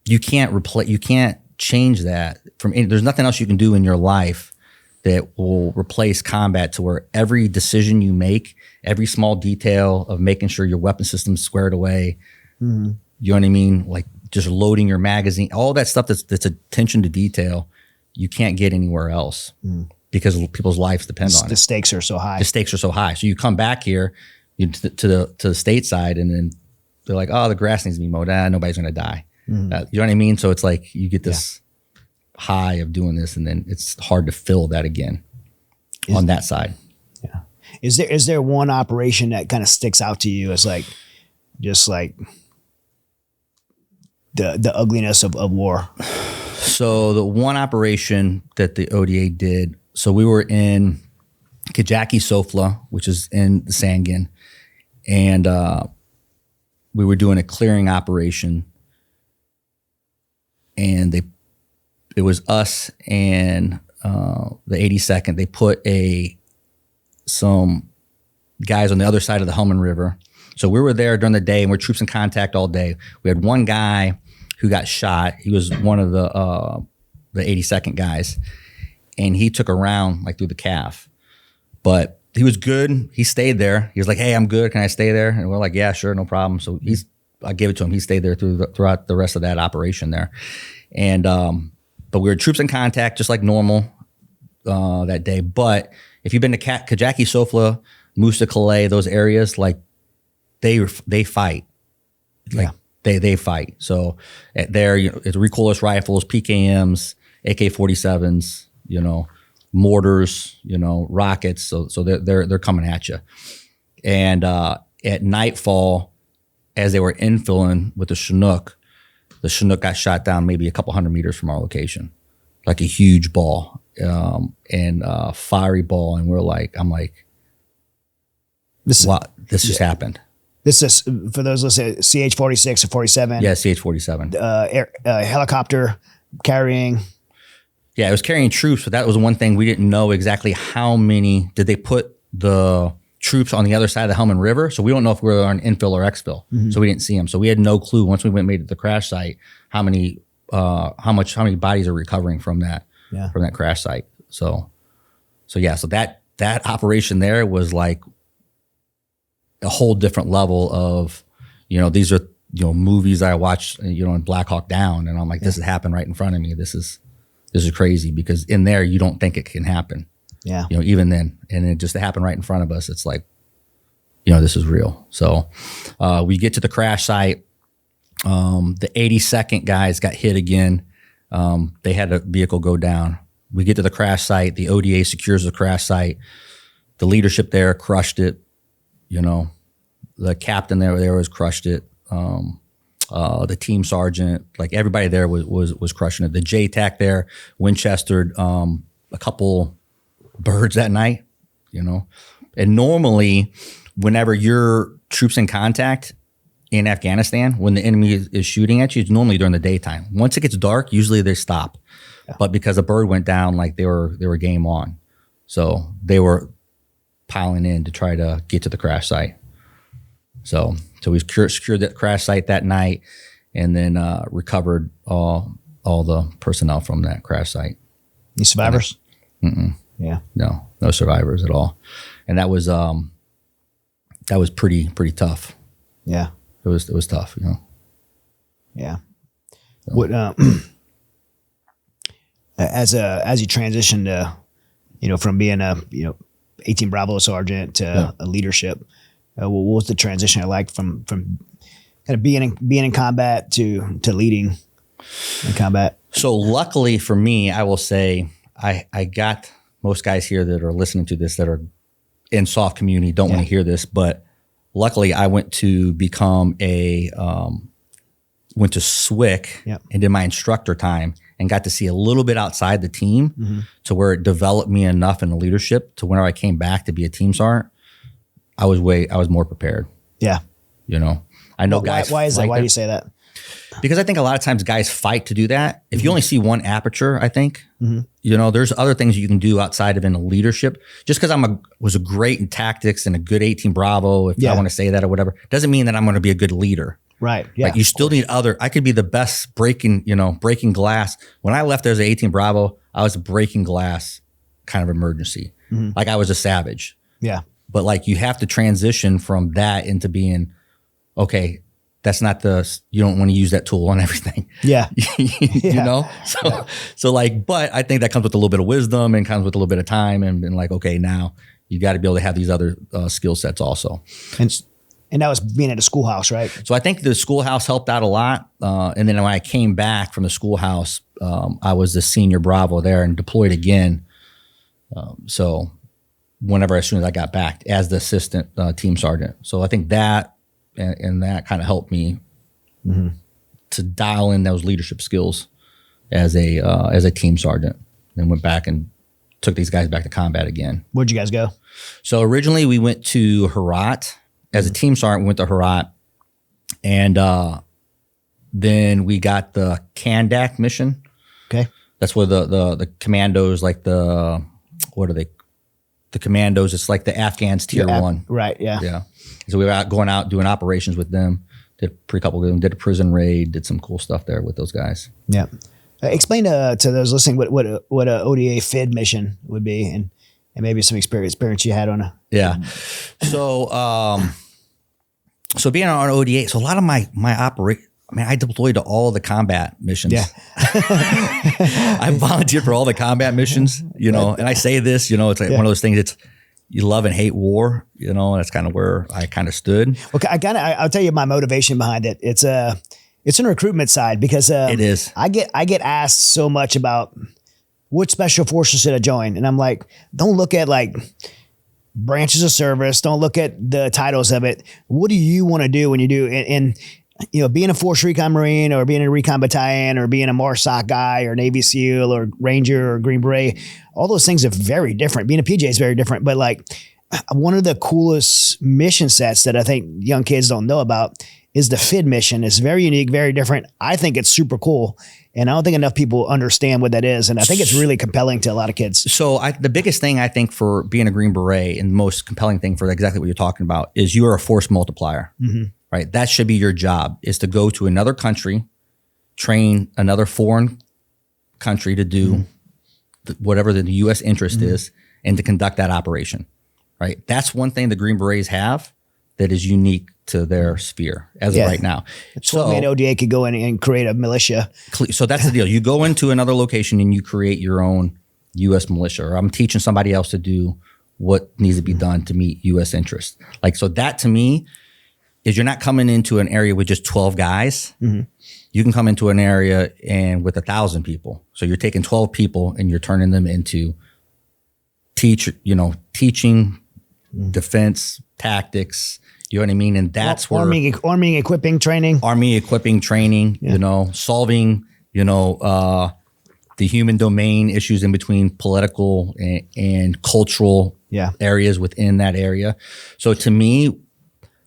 you can't change that there's nothing else you can do in your life that will replace combat to where every decision you make, every small detail of making sure your weapon system's squared away, you know what I mean? Like just loading your magazine, all that stuff that's attention to detail, you can't get anywhere else because people's lives depend on it. The stakes are so high. So you come back here to the stateside and then they're like, oh, the grass needs to be mowed. Nobody's going to die. You know what I mean? So it's like you get this high of doing this and then it's hard to fill that again on that side. Yeah. Is there one operation that kind of sticks out to you as like, just like the ugliness of war? So the one operation that the ODA did, so we were in Kajaki Sofla, which is in the Sangin, and we were doing a clearing operation, and it was us and the 82nd. They put some guys on the other side of the Helmand River. So we were there during the day and we're troops in contact all day. We had one guy who got shot. He was one of the 82nd guys, and he took a round like through the calf, but he was good. He stayed there. He was like, "Hey, I'm good. Can I stay there?" And we're like, "Yeah, sure, no problem." So I gave it to him. He stayed there throughout the rest of that operation there, and but we were troops in contact just like normal that day. But if you've been to Kajaki Sofla, Musa Calais, those areas, like they fight, like they fight. So there, it's recoilless rifles, PKMs, AK-47s, mortars, rockets. So they're coming at you. And at nightfall, as they were infilling with the Chinook got shot down maybe a couple 100 meters from our location, like a huge ball, and fiery ball. And I'm like, this just happened. This is, for those listening, CH-46 or 47. Yeah, CH-47. Helicopter carrying. Yeah, it was carrying troops, but that was one thing we didn't know exactly how many. Did they put the troops on the other side of the Helmand River? So we don't know if we were on infill or exfil. So we didn't see them. So we had no clue once we made it to the crash site how many bodies are recovering from that crash site. So that operation there was like a whole different level of, these are, movies I watched, in Black Hawk Down, and I'm like, this has happened right in front of me. This is crazy, because in there you don't think it can happen. Yeah. Even then, and it just happened right in front of us. It's like, this is real. So we get to the crash site. The 82nd guys got hit again. They had a vehicle go down. We get to the crash site. The ODA secures the crash site. The leadership there crushed it. The captain there was crushed it. The team sergeant, like everybody there was crushing it. The JTAC there, Winchestered, a couple birds that night, And normally, whenever you're troops in contact in Afghanistan, when the enemy is shooting at you, it's normally during the daytime. Once it gets dark, usually they stop. Yeah. But because a bird went down, like they were game on. So they were piling in to try to get to the crash site. So we secured that crash site that night, and then recovered all the personnel from that crash site. Any survivors? Yeah. No survivors at all. And that was pretty tough. Yeah. was tough, you know. Yeah. So. What as you transitioned to, you know, from being a 18 Bravo sergeant to a leadership, what was the transition like from kind of being in combat to leading in combat? So luckily for me, I will say I got most guys here that are listening to this that are in soft community don't want to hear this, but luckily I went to become went to SWIC and did my instructor time and got to see a little bit outside the team to where it developed me enough in the leadership to whenever I came back to be a team sergeant, I was more prepared. Yeah. You know, I know guys. Why is that? Why do you say that? Because I think a lot of times guys fight to do that. If you only see one aperture, I think, you know, there's other things you can do outside of in a leadership. Just because was a great in tactics and a good 18 Bravo, if I want to say that or whatever, doesn't mean that I'm going to be a good leader. Right. Yeah. Like you still need I could be the best breaking glass. When I left as an 18 Bravo, I was a breaking glass kind of emergency. Like I was a savage. Yeah. But like you have to transition from that into being, okay, that's not you don't want to use that tool on everything. Yeah. You know? So like, but I think that comes with a little bit of wisdom and comes with a little bit of time and like, okay, now you got to be able to have these other skill sets also. And that was being at a schoolhouse, right? So I think the schoolhouse helped out a lot. And then when I came back from the schoolhouse, I was the senior Bravo there and deployed again. So as soon as I got back as the assistant team sergeant. So I think that and that kind of helped me to dial in those leadership skills as a team sergeant. Then went back and took these guys back to combat again. Where'd you guys go? So originally we went to Herat. As a team sergeant, we went to Herat. And then we got the Kandak mission. Okay. That's where the commandos, like what are they? The commandos, it's like the Afghans tier 1. Right, yeah. Yeah. So we were going out doing operations with them, did a couple of them, did a prison raid, did some cool stuff there with those guys. Yeah. Explain to those listening what a ODA FID mission would be and maybe some experience you had on a... Yeah. So being on ODA, so a lot of my I deployed to all the combat missions. Yeah. I volunteered for all the combat missions, you know, and I say this, you know, it's like one of those things, you love and hate war, you know, and that's kind of where I kind of stood. Okay. I'll tell you my motivation behind it. It's a recruitment side because it is. I get asked so much about which special forces should I join. And I'm like, don't look at like branches of service. Don't look at the titles of it. What do you want to do when you do? And you know, being a Force Recon Marine or being in a recon battalion or being a MARSOC guy or Navy SEAL or Ranger or Green Beret, all those things are very different. Being a PJ is very different. But like one of the coolest mission sets that I think young kids don't know about is the FID mission. It's very unique, very different. I think it's super cool. And I don't think enough people understand what that is. And I think it's really compelling to a lot of kids. So the biggest thing I think for being a Green Beret and the most compelling thing for exactly what you're talking about is you are a force multiplier. Right? That should be your job, is to go to another country, train another foreign country to do whatever the U.S. interest is and to conduct that operation. Right? That's one thing the Green Berets have that is unique to their sphere as of right now. A 12-man ODA could go in and create a militia. So that's the deal. You go into another location and you create your own U.S. militia, or I'm teaching somebody else to do what needs to be done to meet U.S. interests. Like, so that to me is you're not coming into an area with just 12 guys. You can come into an area and with 1,000 people. So you're taking 12 people and you're turning them into teaching, defense, tactics, you know what I mean? And that's where arming, equipping, training, you know, solving, you know, the human domain issues in between political and cultural areas within that area. So to me,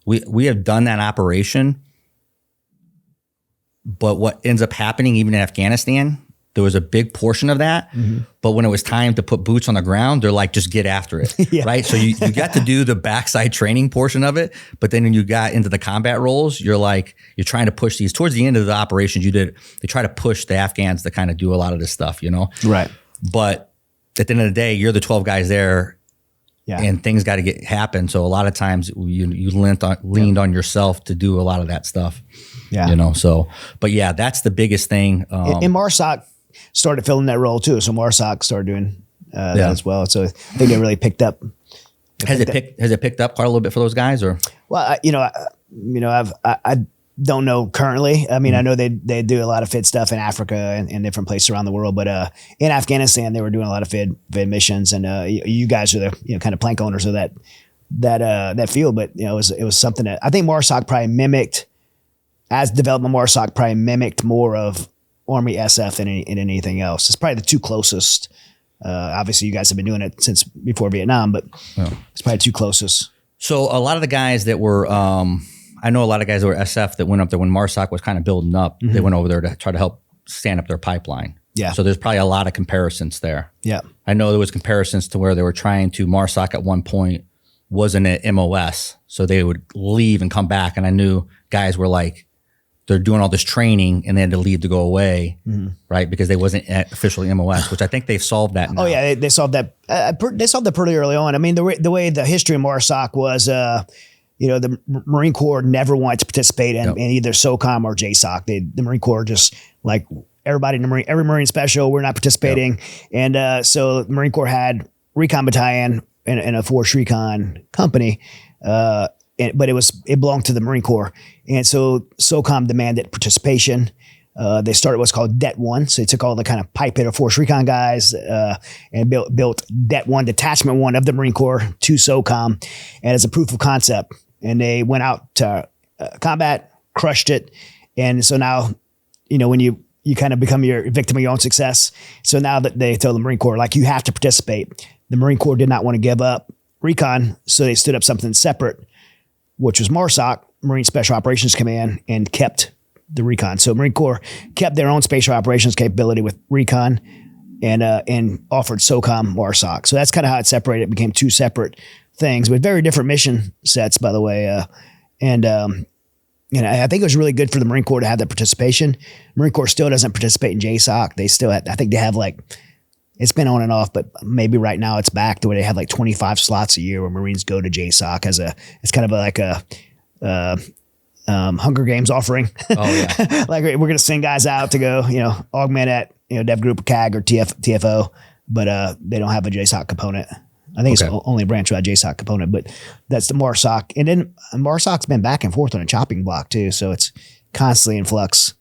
we have done that operation, but what ends up happening even in Afghanistan, there was a big portion of that, but when it was time to put boots on the ground, they're like, just get after it, right? So you got to do the backside training portion of it, but then when you got into the combat roles, you're trying to push these towards the end of the operations. They try to push the Afghans to kind of do a lot of this stuff, you know? Right. But at the end of the day, you're the 12 guys there. and things got to happen. So a lot of times you leaned on yourself to do a lot of that stuff. Yeah. You know, so, but yeah, that's the biggest thing. And MARSOC started filling that role too. So MARSOC started doing that as well. So I think they really picked up. Has it picked up quite a little bit for those guys, or? Well, I don't know currently. I mean, I know they do a lot of FID stuff in Africa and different places around the world, but in Afghanistan they were doing a lot of FID missions, and you guys are the kind of plank owners of that field. But it was something that I think MARSOC probably mimicked. As development, MARSOC probably mimicked more of Army SF than anything else. It's probably the two closest. Obviously, you guys have been doing it since before Vietnam, but it's probably the two closest. So a lot of the guys that were, I know a lot of guys that were SF that went up there when MARSOC was kind of building up. They went over there to try to help stand up their pipeline. Yeah. So there's probably a lot of comparisons there. Yeah. I know there was comparisons to where they were trying to, MARSOC at one point wasn't at MOS, so they would leave and come back, and I knew guys were like, they're doing all this training and they had to leave to go away, right? Because they wasn't at officially MOS, which I think they've solved that now. Oh yeah, they solved that. They solved that pretty early on. I mean, the way the history of MARSOC was, the Marine Corps never wanted to participate in either SOCOM or JSOC. The Marine Corps just like everybody in the every Marine Special, we're not participating. And so the Marine Corps had Recon Battalion and a Force Recon company, but it belonged to the Marine Corps. And so SOCOM demanded participation. They started what's called Det 1. So they took all the kind of pipe hitter Force Recon guys and built Det 1, Detachment 1 of the Marine Corps to SOCOM, and as a proof of concept. And they went out to combat, crushed it. And so now, when you kind of become your victim of your own success. So now that they tell the Marine Corps, like, you have to participate. The Marine Corps did not want to give up Recon, so they stood up something separate, which was MARSOC, Marine Special Operations Command, and kept the Recon. So Marine Corps kept their own special operations capability with Recon and offered SOCOM MARSOC. So that's kind of how it separated. It became two separate things with very different mission sets, by the way. I think it was really good for the Marine Corps to have that participation. Marine Corps still doesn't participate in JSOC. They still I think they have it's been on and off, but maybe right now it's back to where they have 25 slots a year where Marines go to JSOC it's kind of like a Hunger Games offering. Oh yeah. Like we're going to send guys out to go, augment at, Dev Group, CAG or TFO, but they don't have a JSOC component. I think it's only a branch without JSOC component, but that's the MARSOC. And then MARSOC's been back and forth on a chopping block too, so it's constantly in flux.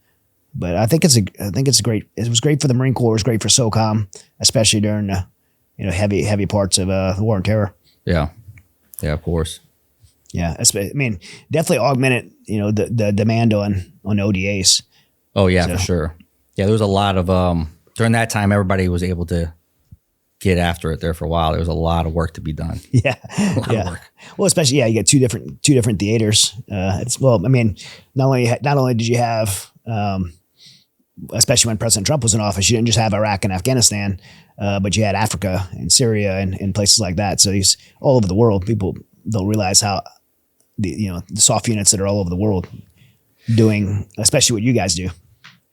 But I think it's great. It was great for the Marine Corps. It was great for SOCOM, especially during the heavy parts of the War on Terror. Yeah, yeah, of course. Yeah, I mean, definitely augmented the demand on ODAs. Oh yeah, for sure. Yeah, there was a lot of during that time. Everybody was able to get after it there for a while. There was a lot of work to be done. Yeah, a lot of work. Well, especially you get two different theaters. Not only did you have especially when President Trump was in office, you didn't just have Iraq and Afghanistan, but you had Africa and Syria and places like that. So these all over the world. People don't realize how the soft units that are all over the world doing, especially what you guys do.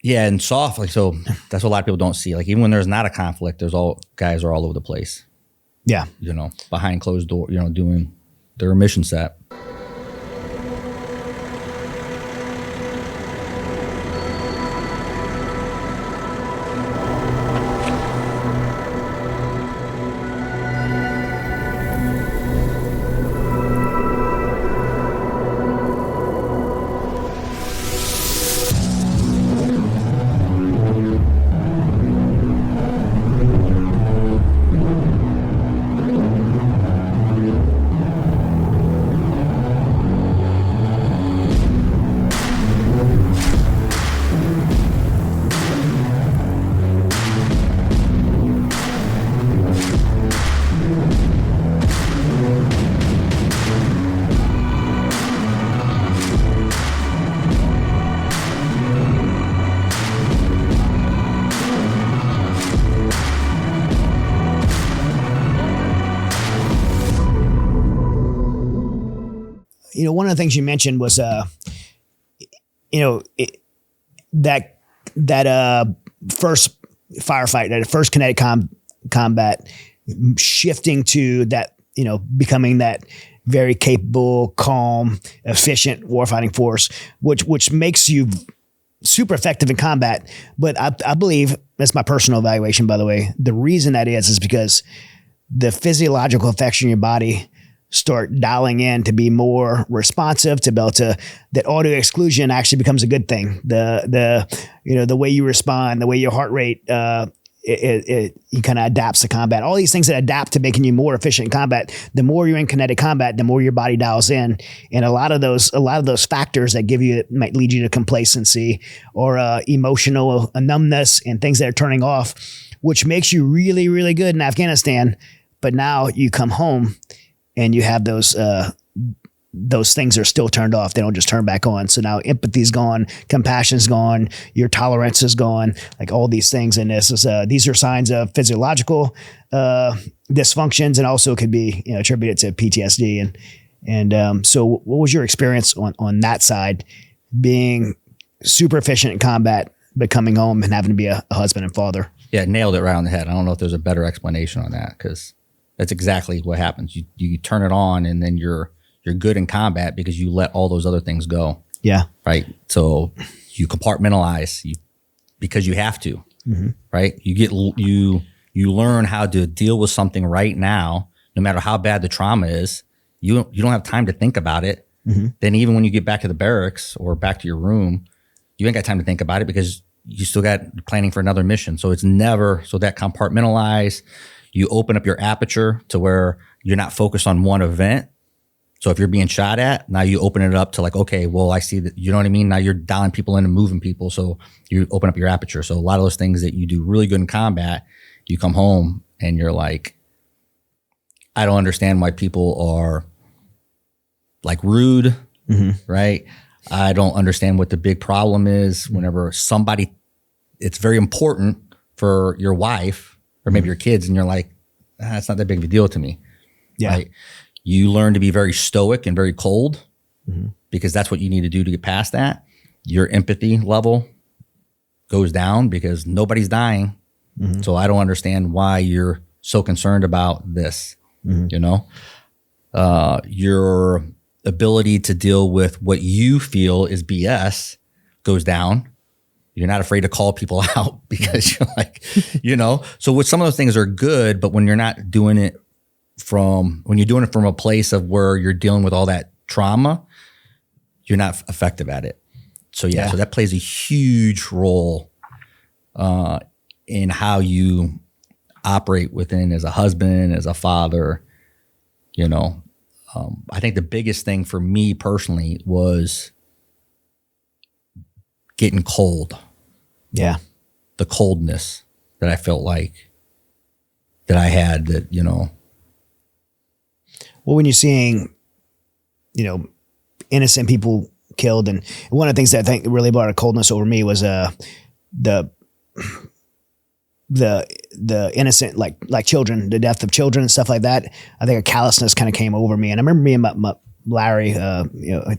Yeah, and soft, so that's what a lot of people don't see. Even when there's not a conflict, guys are all over the place. Yeah. Behind closed door, doing their mission set. One of the things you mentioned was, that first firefight, that first kinetic combat, shifting to that, becoming that very capable, calm, efficient warfighting force, which makes you super effective in combat. But I believe, that's my personal evaluation, by the way, the reason that is because the physiological effects in your body start dialing in to be more responsive, to be able to, that auto exclusion actually becomes a good thing. The way you respond, the way your heart rate, it kind of adapts to combat. All these things that adapt to making you more efficient in combat. The more you're in kinetic combat, the more your body dials in, and a lot of those factors that might lead you to complacency or emotional numbness and things that are turning off, which makes you really, really good in Afghanistan. But now you come home and you have those things are still turned off. They don't just turn back on. So now empathy's gone, compassion's gone, your tolerance is gone, like all these things. And these are signs of physiological dysfunctions, and also could be attributed to PTSD. And so what was your experience on that side, being super efficient in combat, but coming home and having to be a husband and father? Yeah, nailed it right on the head. I don't know if there's a better explanation on that, because that's exactly what happens. You turn it on, and then you're good in combat because you let all those other things go. Yeah. Right. So you compartmentalize because you have to. Mm-hmm. Right. You learn how to deal with something right now, no matter how bad the trauma is. You don't have time to think about it. Mm-hmm. Then even when you get back to the barracks or back to your room, you ain't got time to think about it because you still got planning for another mission. So it's never so that compartmentalize. You open up your aperture to where you're not focused on one event. So if you're being shot at, now you open it up to like, okay, well, I see that, you know what I mean? Now you're dialing people in and moving people. So you open up your aperture. So a lot of those things that you do really good in combat, you come home and you're like, I don't understand why people are like rude, mm-hmm. right? I don't understand what the big problem is whenever somebody, it's very important for your wife or maybe your kids, and you're like, it's not that big of a deal to me. Yeah. Right? You learn to be very stoic and very cold, mm-hmm. because that's what you need to do to get past that. Your empathy level goes down because nobody's dying. Mm-hmm. So I don't understand why you're so concerned about this. Mm-hmm. Your ability to deal with what you feel is BS goes down. You're not afraid to call people out because you're like, so what some of those things are good, but when you're not doing it when you're doing it from a place of where you're dealing with all that trauma, you're not effective at it. So so that plays a huge role in how you operate within as a husband, as a father. I think the biggest thing for me personally was getting cold. Yeah. The coldness that I felt like that I had that, Well, when you're seeing, innocent people killed, and one of the things that I think really brought a coldness over me was the innocent, like children, the death of children and stuff like that. I think a callousness kind of came over me, and I remember me and my Larry,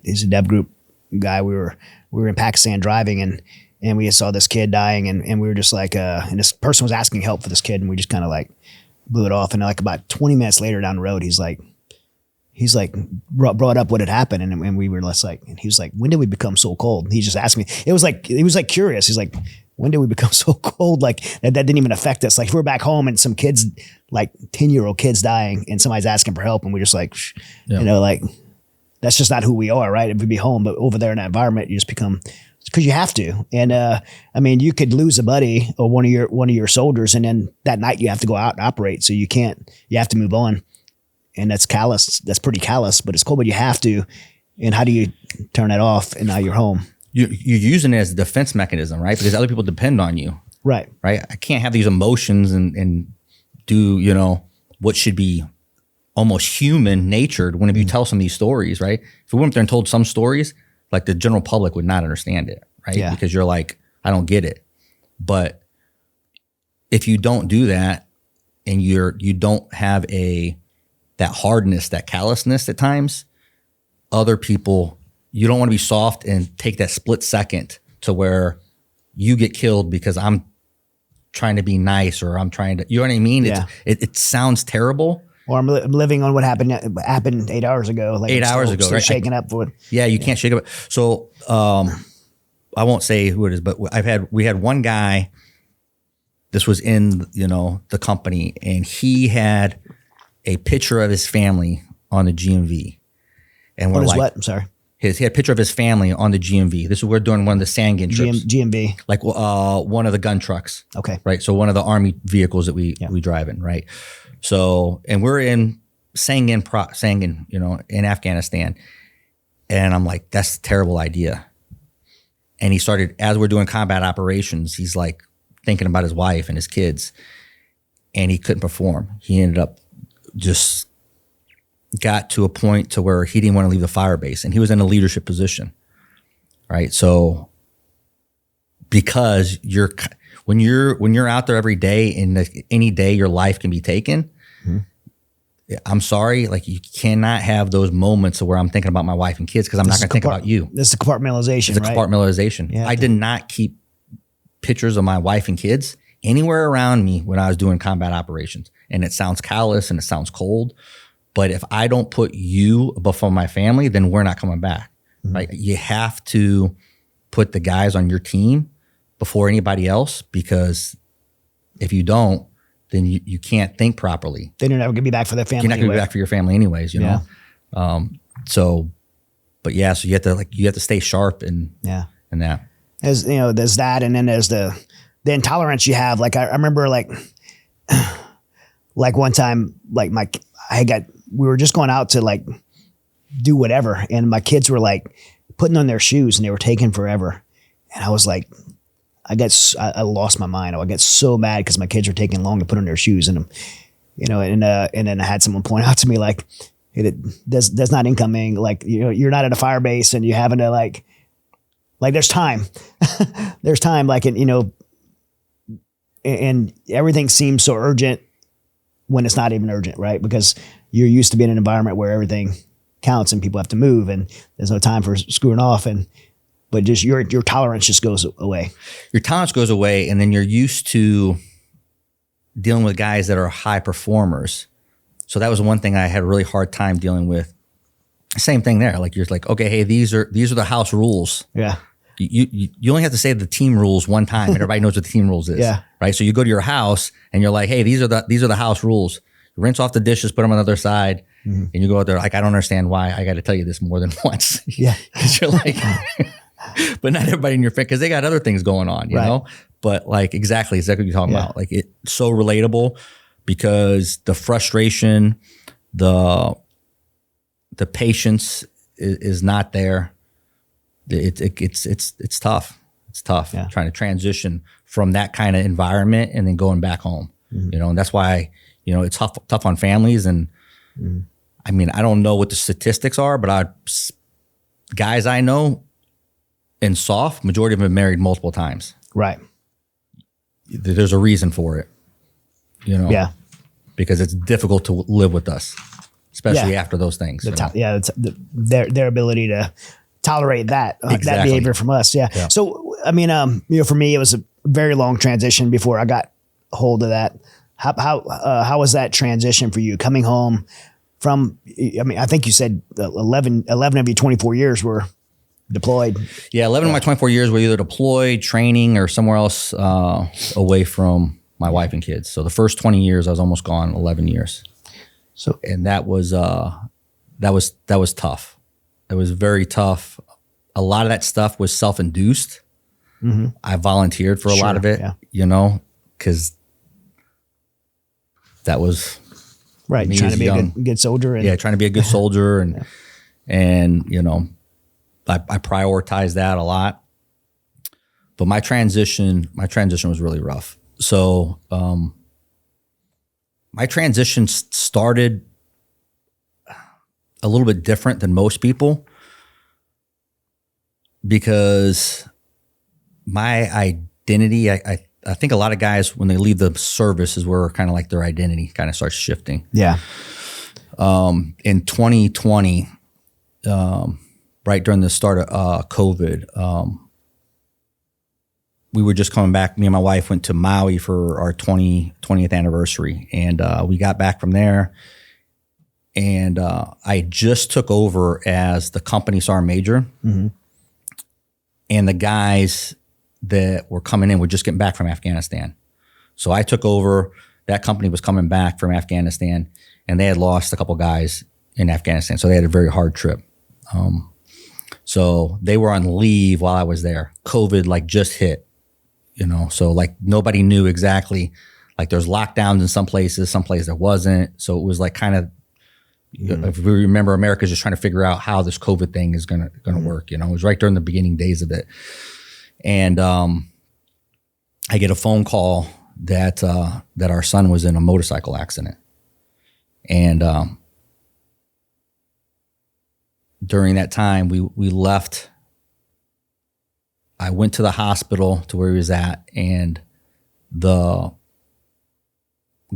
he's a Dev Group guy. We were in Pakistan driving, and we saw this kid dying, and we were just like, and this person was asking help for this kid, and we just kind of like blew it off. And like about 20 minutes later down the road, he's like brought up what had happened, and we were less like, and he was like, when did we become so cold? And he just asked me. It was like, he was like curious. He's like, when did we become so cold? Like that didn't even affect us. Like if we're back home and some kids, like 10-year-old kids dying, and somebody's asking for help, and we're just like, like that's just not who we are, right? If we'd be home, but over there in that environment, you just become, because you have to. And I mean, you could lose a buddy or one of your soldiers, and then that night you have to go out and operate. So you have to move on. And that's callous. That's pretty callous, but it's cool, but you have to. And how do you turn that off? And now you're home. You're using it as a defense mechanism, right? Because other people depend on you. Right. Right. I can't have these emotions and do, what should be almost human natured whenever you tell some of these stories, right? If we went up there and told some stories, like the general public would not understand it, right? Yeah. Because you're like, I don't get it. But if you don't do that, and you don't have that hardness, that callousness at times, other people, you don't want to be soft and take that split second to where you get killed because I'm trying to be nice, or I'm trying to, you know what I mean? Yeah. It sounds terrible, Or I'm living on what happened 8 hours ago. Like 8 hours ago, still right? shaking up for it. Yeah, you can't shake it up. So I won't say who it is, but we had one guy. This was in the company, and he had a picture of his family on the GMV. And we're What is like, what? I'm sorry. He had a picture of his family on the GMV. This is we're doing one of the Sangin trips. GMV. Like one of the gun trucks. Okay. Right. So one of the Army vehicles that we drive in. Right. So, and we're in Sangin, in Afghanistan. And I'm like, that's a terrible idea. And he started, as we're doing combat operations, he's like thinking about his wife and his kids. And he couldn't perform. He ended up just got to a point to where he didn't want to leave the fire base, and he was in a leadership position, right? So because when you're out there every day, and any day your life can be taken, I'm sorry, like you cannot have those moments where I'm thinking about my wife and kids because I'm not going to think about you. This is compartmentalization, It's a compartmentalization. Yeah, I did not keep pictures of my wife and kids anywhere around me when I was doing combat operations. And it sounds callous and it sounds cold, but if I don't put you before my family, then we're not coming back, right? You have to put the guys on your team before anybody else, because if you don't, then you can't think properly. Then you're never gonna be back for their family. You're not gonna be back for your family anyways, you know? So you have to stay sharp and that. As there's that, and then there's the intolerance you have. Like I remember like one time, like we were just going out to like do whatever, and my kids were like putting on their shoes and they were taking forever. And I was like, I lost my mind. I get so mad because my kids were taking long to put on their shoes, and and then I had someone point out to me like, that's not incoming. Like, you're not at a fire base and you're having to like there's time, like, and everything seems so urgent when it's not even urgent, right? Because you're used to being in an environment where everything counts and people have to move and there's no time for screwing off, but just your tolerance just goes away. Your tolerance goes away, and then you're used to dealing with guys that are high performers. So that was one thing I had a really hard time dealing with. Same thing there. Like, you're like, okay, hey, these are the house rules. Yeah. You only have to say the team rules one time, and everybody knows what the team rules is. Yeah. Right. So you go to your house and you're like, hey, these are the house rules. You rinse off the dishes, put them on the other side, and you go out there like, I don't understand why I got to tell you this more than once. Yeah. Because you're like, but not everybody in your family, because they got other things going on, you know. But like exactly what you're talking about. Like, it's so relatable because the frustration, the patience is not there. It's tough. It's tough trying to transition from that kind of environment and then going back home. And that's why it's tough on families. And I mean, I don't know what the statistics are, but guys I know in SOF, majority of them have married multiple times. Right. There's a reason for it. Yeah. Because it's difficult to live with us, especially after those things. Their ability to tolerate that that behavior from us. Yeah. So I mean, for me, it was a very long transition before I got hold of that. How was that transition for you coming home from? I mean, I think you said 11 of your 24 years were deployed. Yeah, 11 of my 24 years were either deployed, training, or somewhere else away from my wife and kids. So the first 20 years, I was almost gone 11 years. So, and that was tough. It was very tough. A lot of that stuff was self-induced. I volunteered for a lot of it, because that was right. Trying to be a good soldier. Trying to be a good soldier, and I prioritized that a lot. But my transition was really rough. So my transition started a little bit different than most people, because my identity, I think a lot of guys, when they leave the service, is where kind of like their identity kind of starts shifting. Yeah. In 2020, right during the start of COVID, we were just coming back. Me and my wife went to Maui for our 20th anniversary. And we got back from there, And I just took over as the company sergeant major. And the guys that were coming in were just getting back from Afghanistan. So I took over. That company was coming back from Afghanistan, and they had lost a couple guys in Afghanistan. So they had a very hard trip. So they were on leave while I was there. COVID like just hit, you know, so like nobody knew exactly, like there's lockdowns in some places there wasn't. So it was like kind of, if we remember, America's just trying to figure out how this COVID thing is gonna work. You know, it was right during the beginning days of it. And I get a phone call that our son was in a motorcycle accident. And during that time, we left. I went to the hospital to where he was at, and the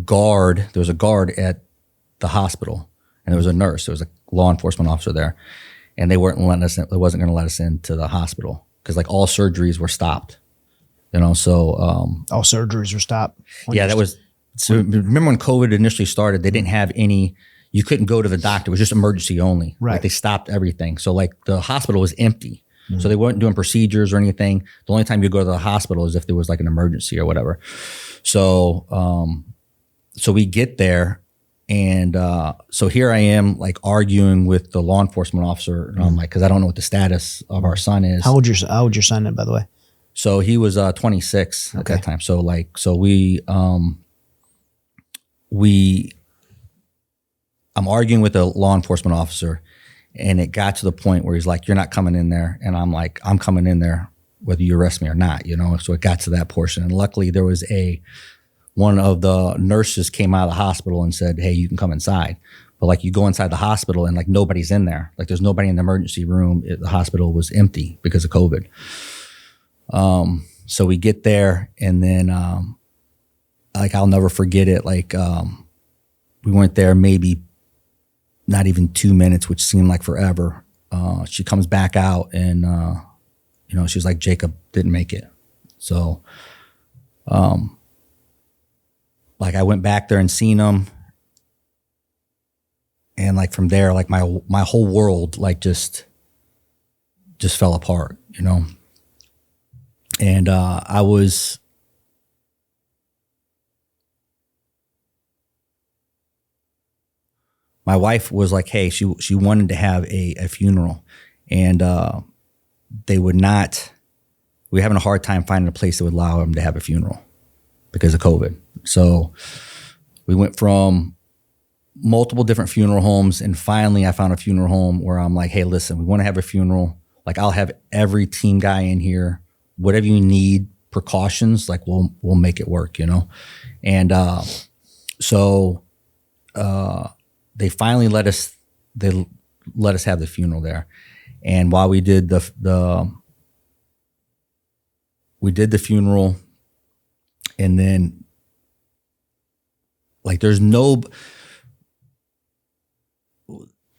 guard, there was a guard at the hospital, and there was a nurse, there was a law enforcement officer there, and they weren't letting us in, they wasn't going to let us into the hospital because like all surgeries were stopped, you know. So all surgeries were stopped. Yeah, that was. So remember when COVID initially started, they didn't have any. You couldn't go to the doctor. It was just emergency only. Right. Like they stopped everything. So like the hospital was empty. So they weren't doing procedures or anything. The only time you go to the hospital is if there was like an emergency or whatever. So so we get there, and so here I am like arguing with the law enforcement officer. And I'm like, because I don't know what the status of our son is. How old your son, by the way? So he was 26 at that time. So like, so I'm arguing with a law enforcement officer, and it got to the point where he's like, "You're not coming in there," and I'm like, "I'm coming in there whether you arrest me or not," you know. So it got to that portion, and luckily there was one of the nurses came out of the hospital and said, "Hey, you can come inside." But like you go inside the hospital and like nobody's in there, like there's nobody in the emergency room. The hospital was empty because of COVID. So we get there, and then like I'll never forget it. Like we went there maybe not even 2 minutes, which seemed like forever. She comes back out, and you know, she's like, "Jacob didn't make it." So like I went back there and seen him, and like from there, like my whole world like just fell apart, you know. And my wife was like, hey, she wanted to have a funeral, and we were having a hard time finding a place that would allow them to have a funeral because of COVID. So we went from multiple different funeral homes, and finally I found a funeral home where I'm like, hey, listen, we want to have a funeral. Like I'll have every team guy in here, whatever you need, precautions, like we'll make it work, you know? And so they finally let us have the funeral there. And while we did the funeral, and then like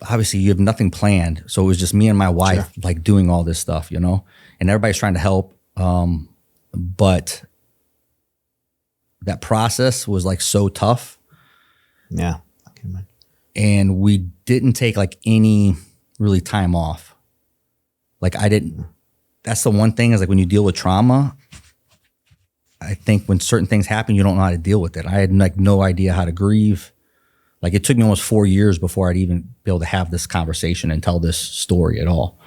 obviously you have nothing planned. So it was just me and my wife, like doing all this stuff, you know, and everybody's trying to help. But that process was like so tough. Yeah. Okay, man. And we didn't take like any really time off. Like that's the one thing is like when you deal with trauma, I think when certain things happen, you don't know how to deal with it. I had like no idea how to grieve. Like it took me almost 4 years before I'd even be able to have this conversation and tell this story at all.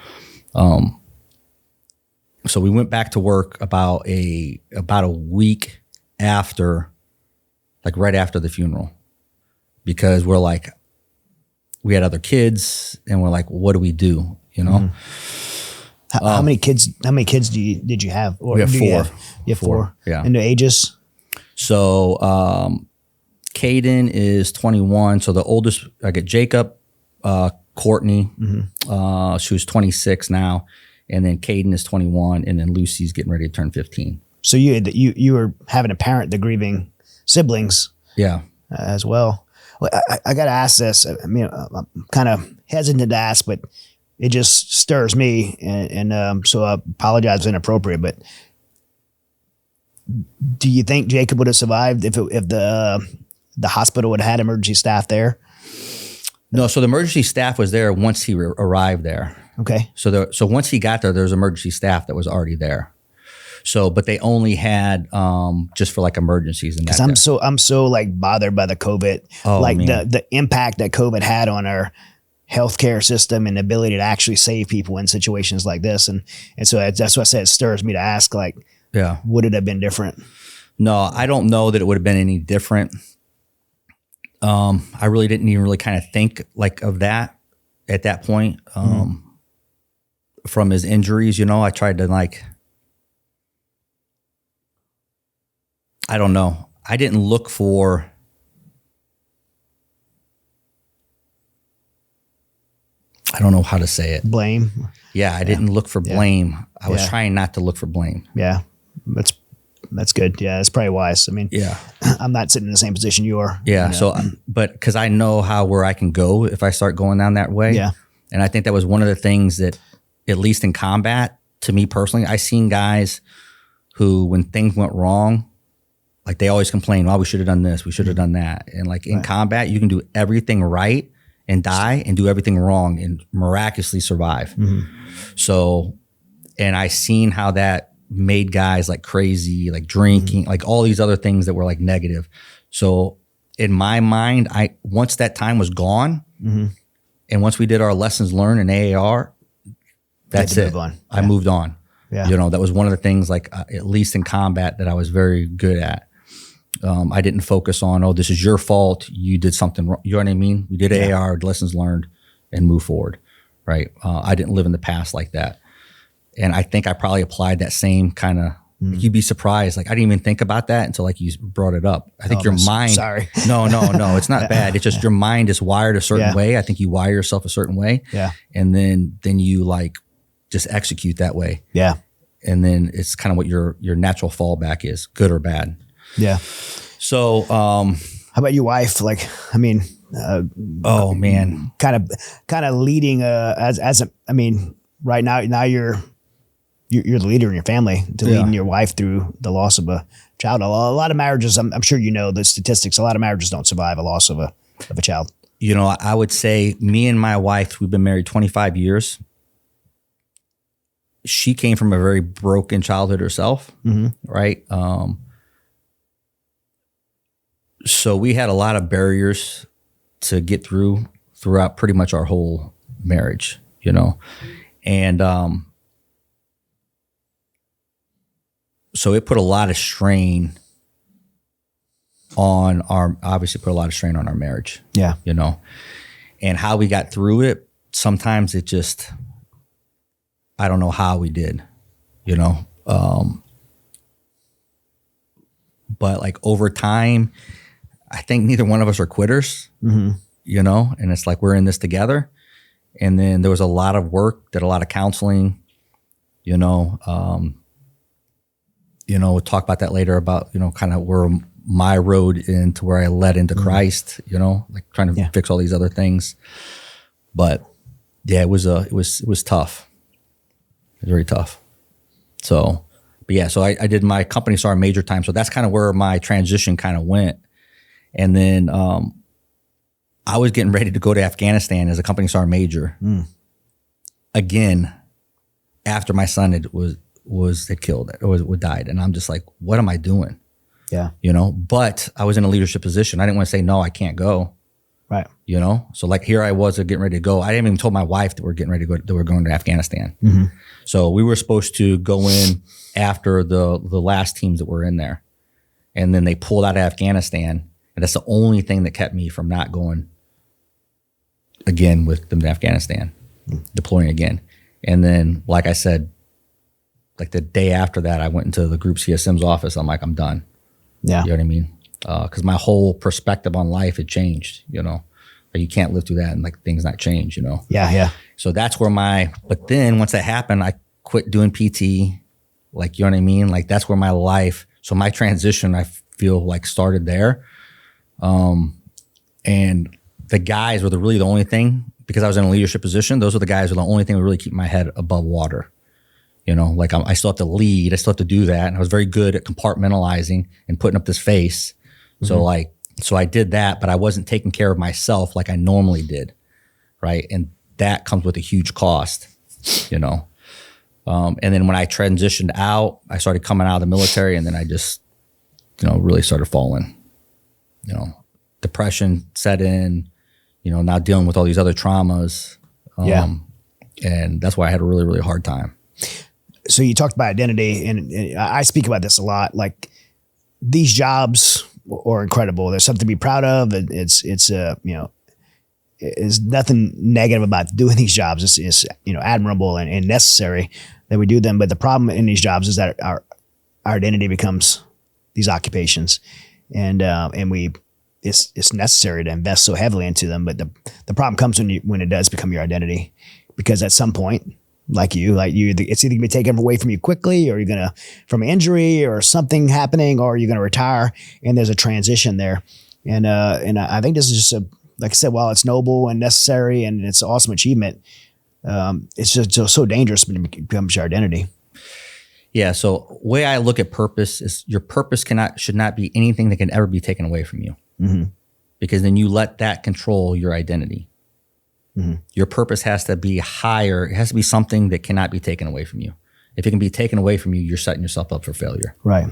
So we went back to work about a week after, like right after the funeral, because we're like, we had other kids, and we're like, what do we do? You know? How many kids did you have? Or we have 4. You have 4. Yeah. And the ages? So Caden is 21. So the oldest, I get Jacob, Courtney, she was 26 now. And then Caden is 21, and then Lucy's getting ready to turn 15. So you were having to parent the grieving siblings, as well. Well, I got to ask this. I mean, I'm kind of hesitant to ask, but it just stirs me, and so I apologize if it's inappropriate. But do you think Jacob would have survived if the hospital would have had emergency staff there? No, so the emergency staff was there once he arrived there. Okay. So once he got there, there was emergency staff that was already there. So, but they only had just for like emergencies and that. Because I'm so like bothered by the COVID, the impact that COVID had on our healthcare system and the ability to actually save people in situations like this, and so that's what I said. It stirs me to ask, like, would it have been different? No, I don't know that it would have been any different. I really didn't even really kind of think like of that at that point. From his injuries, I tried to like. I don't know. I didn't look for. I don't know how to say it. Blame. Yeah, I didn't look for blame. I was trying not to look for blame. Yeah, that's good. Yeah, that's probably wise. I mean, I'm not sitting in the same position you are. Yeah. So, but because I know where I can go if I start going down that way. Yeah. And I think that was one of the things that, at least in combat, to me personally, I seen guys who, when things went wrong, like they always complain, "Well, we should have done this, we should have done that." And like in combat, you can do everything right and die, and do everything wrong and miraculously survive. So, and I seen how that made guys like crazy, like drinking, like all these other things that were like negative. So in my mind, once that time was gone, and once we did our lessons learned in AAR, that's it. I moved on. Yeah. That was one of the things, like at least in combat, that I was very good at. I didn't focus on, oh, this is your fault, you did something wrong. You know what I mean? We did AAR, lessons learned, and move forward, right? I didn't live in the past like that. And I think I probably applied that same kind of, you'd be surprised. Like, I didn't even think about that until like you brought it up. I think your mind. Sorry. No, it's not bad. It's just your mind is wired a certain way. I think you wire yourself a certain way. Yeah. And then you like just execute that way. Yeah. And then it's kind of what your natural fallback is, good or bad. Yeah. So, how about your wife? Like, I mean, oh man, kind of leading, right now you're the leader in your family, to leading your wife through the loss of a child. A lot of marriages, I'm sure you know the statistics. A lot of marriages don't survive a loss of a child. I would say me and my wife, we've been married 25 years. She came from a very broken childhood herself, right? So we had a lot of barriers to get throughout pretty much our whole marriage, and so it put a lot of strain on our marriage. Yeah. And how we got through it, sometimes it just, I don't know how we did, but like over time, I think neither one of us are quitters, and it's like, we're in this together. And then there was a lot of work, did a lot of counseling, we'll talk about that later about, kind of where my road into where I led into Christ, like trying to fix all these other things. But yeah, it was tough. It was very tough. So, but yeah, so I did my company sergeant major time. So that's kind of where my transition kind of went. And then I was getting ready to go to Afghanistan as a company sergeant major. Again, after my son had died. And I'm just like, what am I doing? Yeah. But I was in a leadership position. I didn't want to say, no, I can't go. Right. So like here I was getting ready to go. I didn't even told my wife that we're getting ready to go, that we're going to Afghanistan. So we were supposed to go in after the last teams that were in there. And then they pulled out of Afghanistan. And that's the only thing that kept me from not going again with them to Afghanistan, deploying again. And then, like I said, like the day after that, I went into the group CSM's office. I'm like, I'm done. Yeah. You know what I mean? Because my whole perspective on life had changed, Like you can't live through that and like things not change, Yeah, yeah. So that's where but then once that happened, I quit doing PT. Like, you know what I mean? Like that's where my life, so my transition, I feel like started there. And the guys were really the only thing, because I was in a leadership position, those were the guys who were the only thing that really keep my head above water. Like I still have to lead, I still have to do that. And I was very good at compartmentalizing and putting up this face. So I did that, but I wasn't taking care of myself like I normally did. right? And that comes with a huge cost, you know. And then when I transitioned out, I started coming out of the military, and then I just, you know, really started falling. You know, depression set in, you know, now dealing with all these other traumas. And that's why I had a really, really hard time. So you talked about identity, and I speak about this a lot. Like, these jobs are incredible. There's something to be proud of. It's you know, there's nothing negative about doing these jobs. It's you know, admirable and necessary that we do them. But the problem in these jobs is that our identity becomes these occupations, and it's necessary to invest so heavily into them. But the problem comes when it does become your identity, because at some point, like you, it's either gonna be taken away from you quickly, or you're gonna, from injury or something happening, or you're gonna retire, and there's a transition there. And I think this is just like I said, while it's noble and necessary and it's an awesome achievement, it's just so dangerous when it becomes your identity. Yeah. So way I look at purpose is your purpose should not be anything that can ever be taken away from you, because then you let that control your identity. Your purpose has to be higher. It has to be something that cannot be taken away from you. If it can be taken away from you, you're setting yourself up for failure. Right.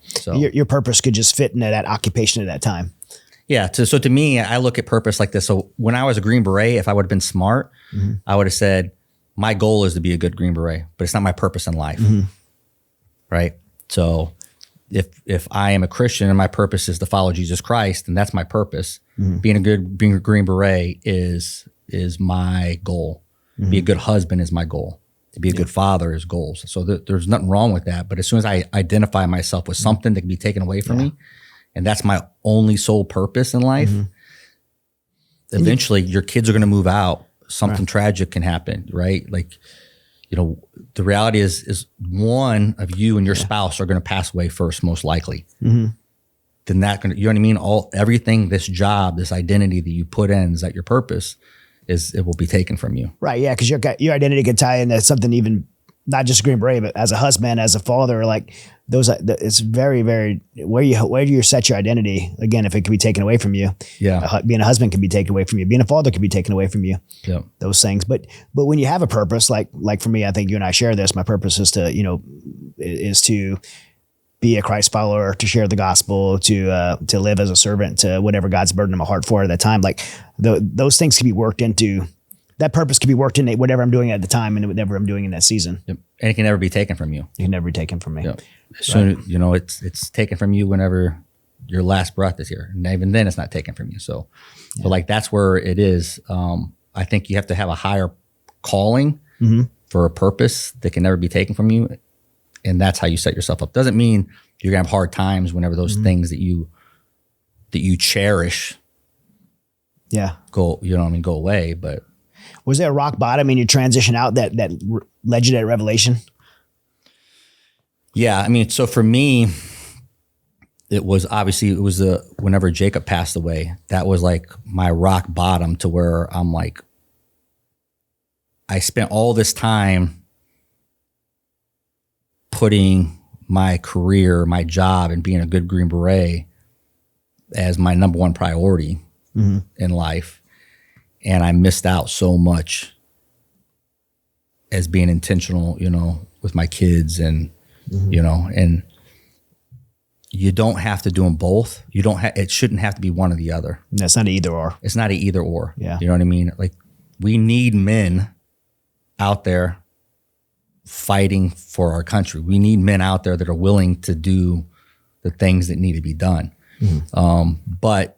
So your purpose could just fit into that occupation at that time. Yeah. So to me, I look at purpose like this. So when I was a Green Beret, if I would have been smart, I would have said, my goal is to be a good Green Beret, but it's not my purpose in life. Right. So if I am a Christian and my purpose is to follow Jesus Christ, then that's my purpose. Being a Green Beret is my goal. Be a good husband is my goal. To be a good father is goals. So there's nothing wrong with that. But as soon as I identify myself with something that can be taken away from me, and that's my only sole purpose in life, eventually your kids are going to move out. Something tragic can happen, right? Like, you know, the reality is one of you and your spouse are going to pass away first, most likely. Then that you know what I mean? Everything, this job, this identity that you put in, is that your purpose, it will be taken from you. Right. Yeah. Because your identity can tie into something, even not just Green Beret, but as a husband, as a father, like those, it's very, very, where do you set your identity? Again, if it can be taken away from you, being a husband can be taken away from you. Being a father can be taken away from you. Yeah. Those things. But when you have a purpose, like for me, I think you and I share this, my purpose is to, you know, is to be a Christ follower, to share the gospel, to live as a servant to whatever God's burdened in my heart for at that time. Like those things can be worked into, that purpose can be worked into whatever I'm doing at the time and whatever I'm doing in that season. Yep. And it can never be taken from you. It can never be taken from me. Yep. So, you know, it's taken from you whenever your last breath is here. And even then it's not taken from you. So, but like, that's where it is. I think you have to have a higher calling for a purpose that can never be taken from you. And that's how you set yourself up. Doesn't mean you're gonna have hard times whenever those things that you cherish go away. But was there a rock bottom in your transition out that led you to that revelation? Yeah, I mean, so for me, it was whenever Jacob passed away, that was like my rock bottom, to where I'm like, I spent all this time putting my career, my job, and being a good Green Beret as my number one priority in life. And I missed out so much as being intentional, you know, with my kids and, you know, and you don't have to do them both. It shouldn't have to be one or the other. That's not an either or. It's not an either or. Yeah. You know what I mean? Like, we need men out there fighting for our country. We need men out there that are willing to do the things that need to be done. But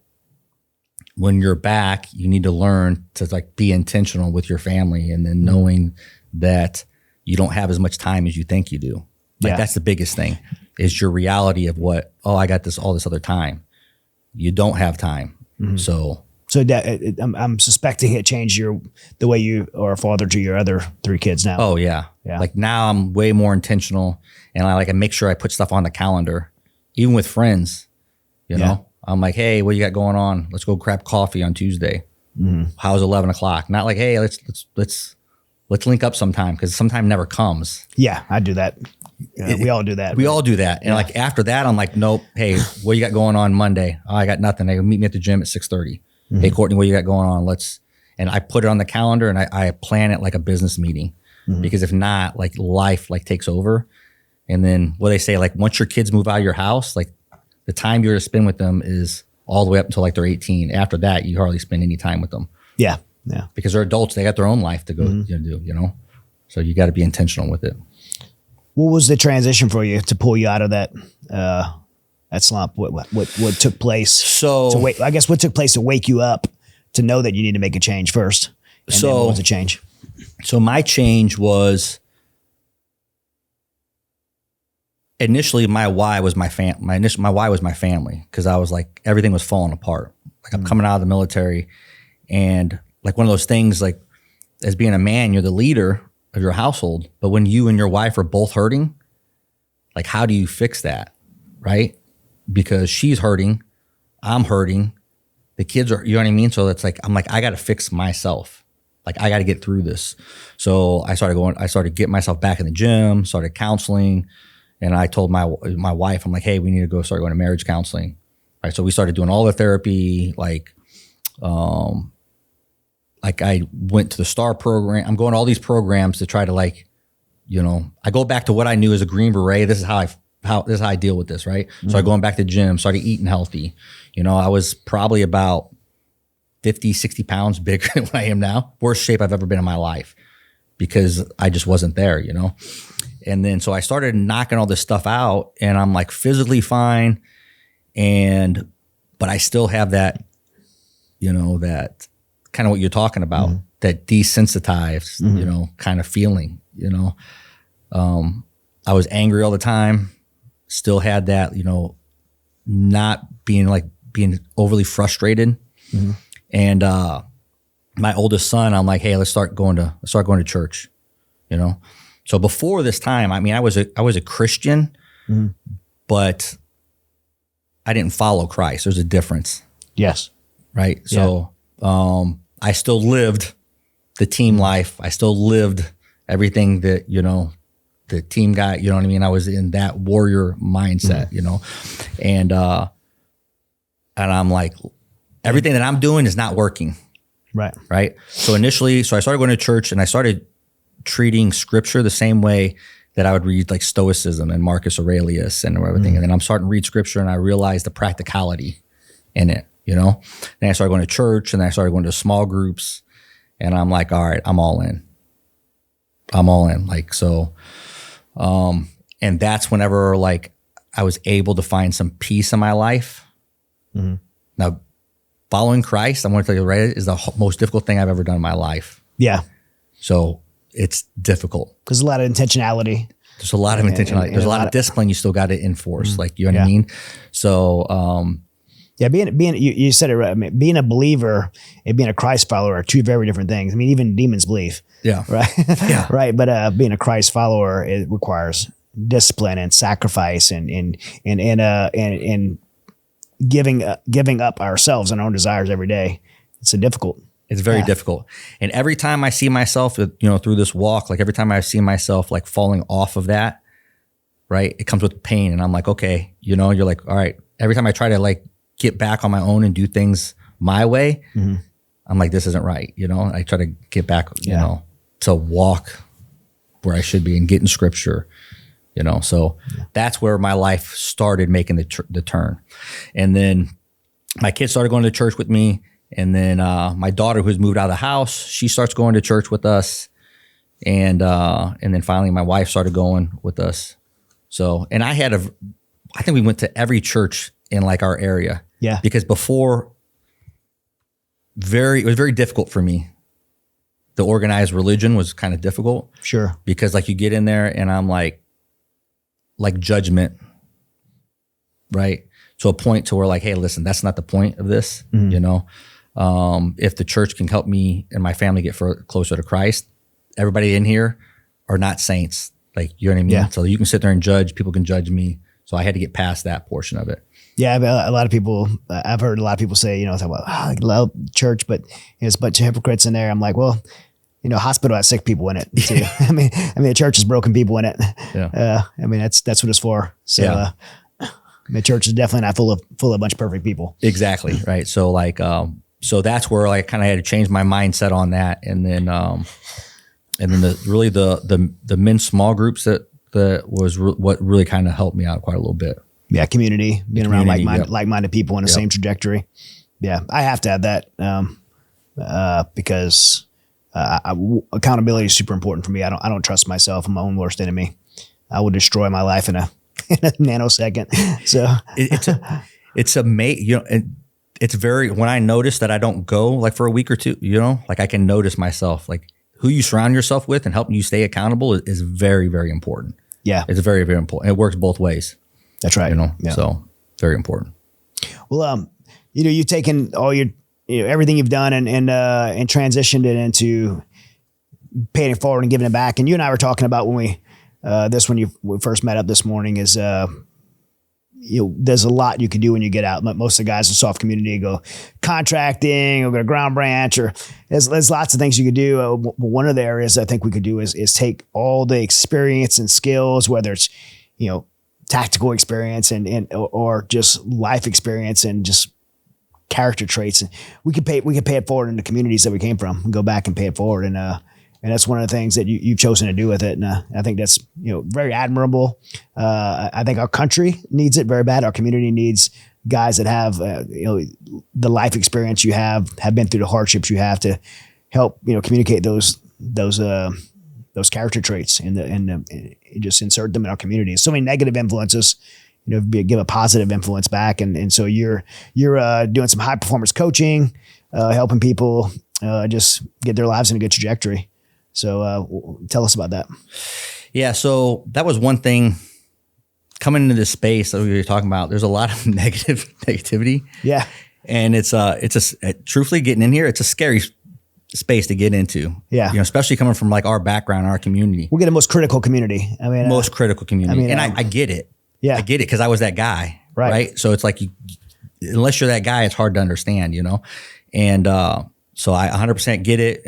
when you're back, you need to learn to like be intentional with your family, and then knowing that you don't have as much time as you think you do. Like, that's the biggest thing, is your reality of I got all this other time. You don't have time. So that, I'm suspecting it changed the way you are a father to your other 3 kids now. Oh yeah. Like, now I'm way more intentional, and I make sure I put stuff on the calendar, even with friends, you know. I'm like, hey, what you got going on? Let's go grab coffee on Tuesday. How's 11 o'clock? Not like, hey, let's link up sometime, because sometime never comes. Yeah, I do that. We all do that. We all do that. And like, after that, I'm like, nope. Hey, what you got going on Monday? Oh, I got nothing. Hey, meet me at the gym at 6:30. Hey, Courtney, what you got going on? and I put it on the calendar and I plan it like a business meeting, because if not, like life like takes over. And then what they say, like once your kids move out of your house, like the time you're to spend with them is all the way up until like they're 18. After that, you hardly spend any time with them. Yeah. Yeah. Because they're adults, they got their own life to go do, you know? So you got to be intentional with it. What was the transition for you to pull you out of that slump? What took place? So I guess what took place to wake you up to know that you need to make a change first? And then what was the change? So my change was, initially my why was my why was my family, because I was like, everything was falling apart. Like I'm coming out of the military, and like one of those things, like as being a man, you're the leader of your household, but when you and your wife are both hurting, like how do you fix that, right? Because she's hurting, I'm hurting, the kids are, you know what I mean? So it's like, I'm like, I got to fix myself. Like I got to get through this. So I started getting myself back in the gym, started counseling. And I told my wife, I'm like, hey, we need to go start going to marriage counseling. Right. So we started doing all the therapy, like I went to the STAR program. I'm going to all these programs to try to like, you know, I go back to what I knew as a Green Beret. This is how I deal with this, right? So I going back to the gym, started eating healthy. You know, I was probably about 50, 60 pounds bigger than what I am now. Worst shape I've ever been in my life, because I just wasn't there, you know? And then, so I started knocking all this stuff out, and I'm like physically fine. But I still have that, you know, that kind of what you're talking about, that desensitized, you know, kind of feeling, you know. I was angry all the time, still had that, you know, not being overly frustrated. And my oldest son, I'm like, hey, let's start going to church, you know. So before this time, I mean, I was a Christian, but I didn't follow Christ. There's a difference. Yes. Right. So I still lived the team life. I still lived everything that, you know, the team guy, you know what I mean? I was in that warrior mindset, you know, and I'm like, everything that I'm doing is not working. Right. Right. So I started going to church, and I started treating scripture the same way that I would read like Stoicism and Marcus Aurelius and everything. And then I'm starting to read scripture, and I realized the practicality in it, you know. Then I started going to church, and I started going to small groups, and I'm like, all right, I'm all in. Like, so, and that's whenever like I was able to find some peace in my life. Now, following Christ, I'm going to tell you, right, is the most difficult thing I've ever done in my life. Yeah. So it's difficult. There's a lot of intentionality. There's a lot of intentionality. There's a lot of discipline you still got to enforce. Like, you know what I mean? So, yeah, you said it right. I mean, being a believer and being a Christ follower are two very different things. I mean, even demons believe. Yeah. Right. Yeah. Right. But being a Christ follower, it requires discipline and sacrifice and giving up ourselves and our own desires every day. It's difficult. It's very difficult. And every time I see myself, you know, through this walk, like every time I see myself like falling off of that, right, it comes with pain. And I'm like, okay, you know, you're like, all right, every time I try to like get back on my own and do things my way, I'm like, this isn't right. You know, I try to get back, you know, to walk where I should be and get in scripture, you know. So that's where my life started making the turn. And then my kids started going to church with me. And then my daughter, who's moved out of the house, she starts going to church with us. And then finally my wife started going with us. So, and I think we went to every church in like our area. Yeah. Because before, it was very difficult for me. The organized religion was kind of difficult. Sure. Because like you get in there and I'm like judgment, right? To a point to where like, hey, listen, that's not the point of this, you know? If the church can help me and my family get closer to Christ, everybody in here are not saints. Like, you know what I mean? Yeah. So you can sit there and judge, people can judge me. So I had to get past that portion of it. Yeah, a lot of people, I've heard a lot of people say, you know, talk about, I love church, but there's a bunch of hypocrites in there. I'm like, well, you know, hospital has sick people in it too. I mean, the church has broken people in it. Yeah. I mean, that's what it's for. So, the church is definitely not full of a bunch of perfect people. Exactly. Right. So like, so that's where I kind of had to change my mindset on that. And then the men's small groups that was what really kind of helped me out quite a little bit. Yeah. Community, being around like-minded people in the same trajectory. Yeah. I have to have that, because accountability is super important for me. I don't trust myself. I'm my own worst enemy. I will destroy my life in a nanosecond. So it's amazing. It's very, when I notice that I don't go like for a week or two, like I can notice myself, like who you surround yourself with and helping you stay accountable is very, very important. Yeah. It's very, very important. It works both ways. That's right. So very important. Well, you've taken all your, everything you've done and transitioned it into paying it forward and giving it back. And you and I were talking about when we first met up this morning is, there's a lot you can do when you get out. Most of the guys in the soft community go contracting or go to ground branch, or there's lots of things you could do. One of the areas I think we could do is take all the experience and skills, whether it's, tactical experience or just life experience and just character traits. And we could pay it forward in the communities that we came from and go back and pay it forward. And that's one of the things that you've chosen to do with it. And I think that's, very admirable. I think our country needs it very bad. Our community needs guys that have, the life experience you have been through the hardships you have to help, communicate those character traits and just insert them in our community. So many negative influences, give a positive influence back. And so you're doing some high performance coaching, helping people just get their lives in a good trajectory. So tell us about that. Yeah. So that was one thing coming into this space that we were talking about. There's a lot of negativity. Yeah. And it's truthfully getting in here, it's a scary space to get into. Yeah. Especially coming from like our background, our community. We'll get a most critical community. Most critical community. I get it. Yeah. I get it because I was that guy. Right. So it's like, unless you're that guy, it's hard to understand, And so I 100% get it.